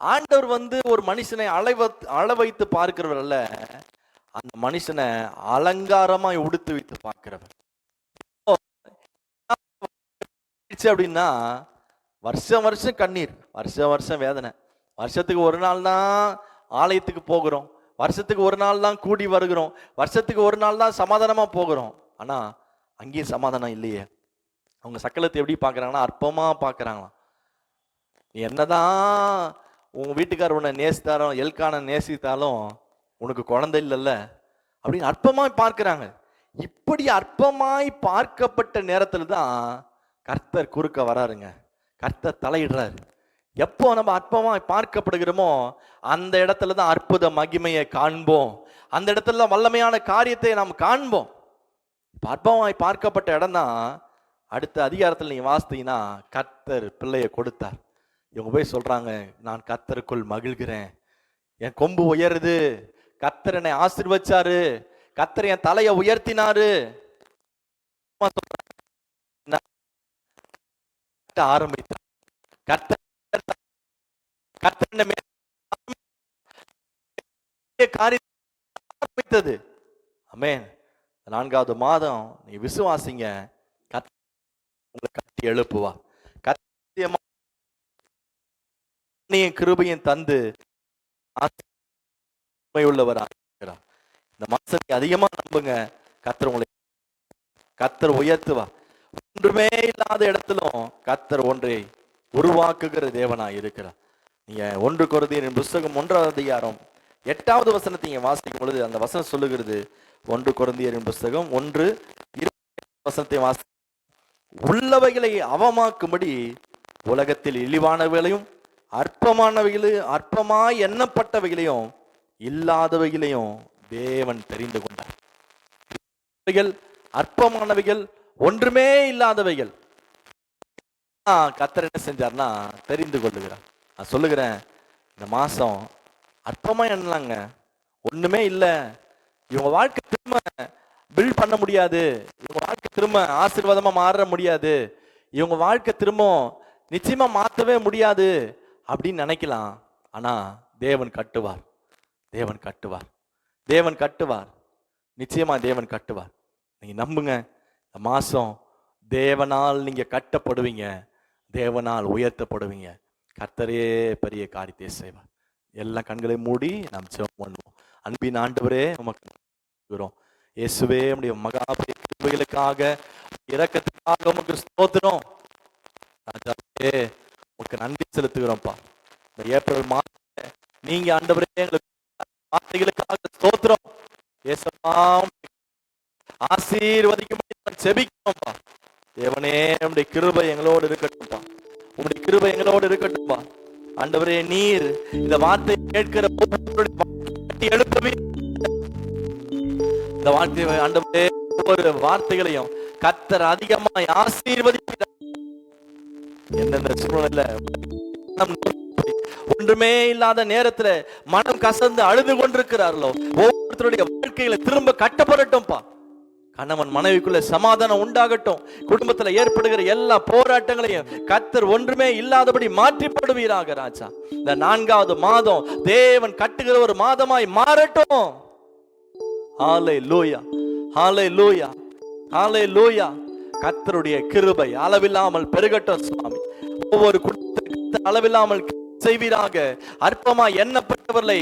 ஆண்டவர் ஒரு மனுஷனை அள வைத்து பார்க்கிறவர் அல்ல, அந்த மனுஷனை அலங்காரமாய் உடுத்து வைத்து பார்க்கிறவர். அப்படின்னா வருஷம் வருஷம் கண்ணீர், வருஷம் வருஷம் வேதனை, வருஷத்துக்கு ஒரு நாள் தான் ஆலயத்துக்கு போகிறோம், வருஷத்துக்கு ஒரு நாள் தான் கூடி வருகிறோம், வருஷத்துக்கு ஒரு நாள் தான் சமாதானமா போகிறோம். ஆனா அங்கேயும் சமாதானம் இல்லையே. அவங்க சக்கலத்தை எப்படி பார்க்கறாங்கன்னா அற்பமா பார்க்கறாங்களாம். நீ என்னதான் உங்க வீட்டுக்காரர் உன்னை நேசித்தாலும் எல்கான நேசித்தாலும் உனக்கு குழந்தை இல்லைல்ல அப்படின்னு அற்பமாய் பார்க்கிறாங்க. இப்படி அற்பமாய் பார்க்கப்பட்ட நேரத்துல தான் கர்த்தர் குறுக்க வராருங்க. கர்த்தர் தலையிடுறாரு. எப்போ நம்ம அற்பமாய் பார்க்கப்படுகிறோமோ அந்த இடத்துல தான் அற்புத மகிமையை காண்போம், அந்த இடத்துல வல்லமையான காரியத்தை நாம் காண்போம். அற்பமாய் பார்க்கப்பட்ட இடம் தான் அடுத்த அதிகாரத்தில் நீங்க வாசித்தீங்கன்னா கர்த்தர் பிள்ளையை கொடுத்தார். இவங்க போய் சொல்றாங்க, நான் கர்த்தருக்குள் மகிழ்கிறேன், என் கொம்பு உயருது, கர்த்தர் என்னை ஆசீர்வதிச்சாரு, கர்த்தர் என் தலையை உயர்த்தினாரு ஆரம்பித்தார். கர்த்தர் வாய்த்தது. ஆமென். 4வது மாதம் நீ விசுவாசிங்க, கர்த்தர் உங்களை கட்டி எழுப்புவார். கர்த்தர் கிருபையும் தந்து உள்ளவராக இருக்கிறார். இந்த மாசத்தை அதிகமா நம்புங்க. கர்த்தர் உயர்த்துவார். ஒன்றுமே இல்லாத இடத்திலும் கர்த்தர் ஒன்றை உருவாக்குகிற தேவனாய் இருக்கிறார். நீங்க 1 கொரிந்தியரின் புஸ்தகம் 1வது அதிகாரம் 8வது வசனத்தை நீங்க வாசிக்கும் பொழுது அந்த வசனம் சொல்லுகிறது. 1 கொரிந்தியரின் புஸ்தகம் 1:20 வசனத்தை வாசி, உள்ளவைகளை அவமாக்கும்படி உலகத்தில் இழிவானவைகளையும் அற்பமாய் எண்ணப்பட்டவைகளையும் இல்லாதவைகளையும் தேவன் தெரிந்து கொண்டார். அற்பமானவைகள், ஒன்றுமே இல்லாதவைகள் கர்த்தர் என்ன செஞ்சார்னா தெரிந்து கொள்ளுகிறார். நான் சொல்லுகிறேன், இந்த மாசம் அற்பமா எண்ணலாங்க, ஒண்ணுமே இல்லை, இவங்க வாழ்க்கை திரும்ப பில்ட் பண்ண முடியாது, இவங்க வாழ்க்கை திரும்ப ஆசீர்வாதமா மாற முடியாது, இவங்க வாழ்க்கை திரும்ப நிச்சயமா மாற்றவே முடியாது அப்படின்னு நினைக்கலாம். ஆனா தேவன் கட்டுவார், தேவன் கட்டுவார், தேவன் கட்டுவார், நிச்சயமா தேவன் கட்டுவார். நீங்க நம்புங்க. இந்த மாசம் தேவனால் நீங்க கட்டப்படுவீங்க, தேவனால் உயர்த்தப்படுவீங்க. கர்த்தரே பெரிய காரியத்தை செய்வார். எல்லா கண்களை மூடி நாம் ஜெபம் பண்ணுவோம். அன்பின் ஆண்டவரே, உமக்கு இயேசுவே, நம்முடைய மகா பெரிய கிருபைகளுக்காக, இரக்கத்துக்காக உமக்கு ஸ்தோத்திரம். உமக்கு நன்றி செலுத்துகிறோம்ப்பா. இந்த ஏப்ரல் மாதத்துல நீங்க ஆண்டவரே எங்களுக்கு வார்த்தைகளுக்காக ஸ்தோத்திரம். ஆசீர்வதிக்கும்படி செபிக்கிறோம்ப்பா. தேவனே, உம்முடைய கிருபை எங்களோடு இருக்கட்டும்பா, உம்முடைய கிருபை எங்களோடு இருக்கட்டும்பா. ஆண்டவரே, நீர் இந்த வார்த்தை கேட்கிற எழுப்பவே இந்த வார்த்தை ஆண்டவரே, ஒவ்வொரு வார்த்தைகளையும் கர்த்தர் அதிகமாய் ஆசீர்வதிக்கிறார். எந்தெந்த சூழ்நிலை ஒன்றுமே இல்லாத நேரத்துல மனம் கசந்து அழுது கொண்டிருக்கிறார்களோ, ஒவ்வொருத்தருடைய வாழ்க்கையில திரும்ப கட்டப்படட்டும்பா. கணவன் மனைவிக்குள்ள சமாதானம் உண்டாகட்டும். குடும்பத்துல ஏற்படுகிற எல்லா போராட்டங்களையும் கர்த்தர் ஒன்றுமே இல்லாதபடி மாற்றிப்படுவீராக ராஜா. இந்த 4வது மாதம் தேவன் கட்டுகிற ஒரு மாதமாய் மாறட்டும். ஹல்லேலூயா, ஹல்லேலூயா, ஹல்லேலூயா. கர்த்தருடைய கிருபை அளவில்லாமல் பெருகட்டும் சுவாமி. ஒவ்வொரு குடும்பத்திற்கு அளவில்லாமல் செய்வீராக. அற்பமா எண்ணப்பட்டவர்களை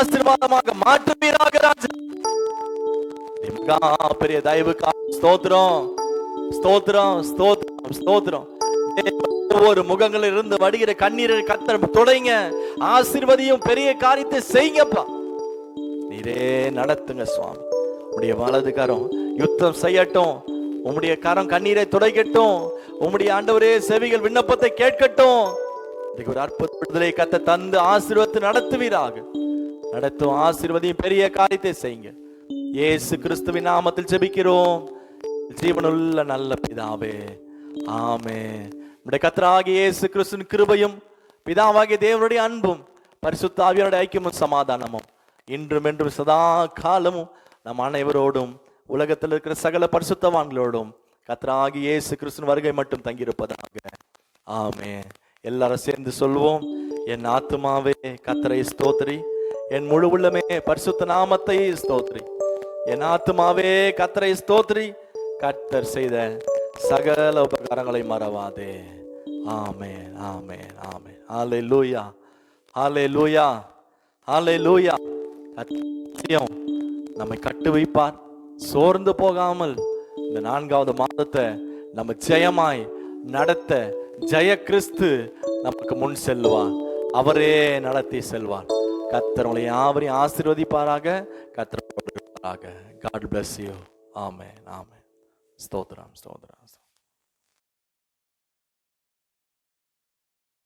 ஆசீர்வாதமாக மாற்றுவீராக ராஜா. பெரிய தயவுக்காக ஸ்தோத்திரம், ஸ்தோத்திரம், ஸ்தோத்திரம், ஸ்தோத்திரம். ஒவ்வொரு முகங்களில் இருந்து வடிகிற கண்ணீரை கர்த்தர் துடைங்க. ஆசீர்வதியும் பெரிய காரியத்தை செய்யுங்கப்பா. நீரே நடத்துங்க சுவாமி. உம்முடைய வலது கரம் யுத்தம் செய்யட்டும். உம்முடைய கரம் கண்ணீரை துடைக்கட்டும். உம்முடைய ஆண்டவரே செவிகள் விண்ணப்பத்தை கேட்கட்டும். ஒரு அற்புத விடுதலை கர்த்தர் தந்து ஆசீர்வத்தை நடத்துவீராக. நடத்தும் ஆசீர்வதியும் பெரிய காரியத்தை செய்யுங்க. இயேசு கிறிஸ்துவின் நாமத்தில் ஜெபிக்கிறோம் ஜீவனுள்ள நல்ல பிதாவே, ஆமென். நம்முடைய கர்த்தராகிய இயேசு கிறிஸ்துவின் கிருபையும் பிதாவாகிய தேவனுடைய அன்பும் பரிசுத்த ஆவியானவருடைய ஐக்கியமும் சமாதானமும் இன்றும் என்றும் சதா காலமும் நம் அனைவரோடும் உலகத்தில் இருக்கிற சகல பரிசுத்தவான்களோடும் கர்த்தராகிய இயேசு கிறிஸ்துவின் வருகை மட்டும் தங்கியிருப்பதாக. ஆமென். எல்லாரும் சேர்ந்து சொல்வோம். என் ஆத்துமாவே கர்த்தரை ஸ்தோத்திரி, என் முழு உள்ளமே பரிசுத்த நாமத்தை ஸ்தோத்திரி. என் ஆத்துமாவே கர்த்தரை ஸ்தோத்திரி, கர்த்தர் செய்த சகல உபகாரங்களை மறவாதே. ஆமென், ஆமென், ஆமென். ஹல்லேலூயா, ஹல்லேலூயா, ஹல்லேலூயா. கர்த்தர் நம்மை கட்டு வைப்பார். சோர்ந்து போகாமல் இந்த 4வது மாதத்தை நம்ம ஜெயமாய் நடத்த ஜெய கிறிஸ்து நமக்கு முன் செல்வார். அவரே நடத்தி செல்வார். கர்த்தர் உங்களை யாவரையும் ஆசீர்வதிப்பாராக. கர்த்தர் God bless you. Amen. Amen. ஸ்தோத்திரம், ஸ்தோத்திரம்.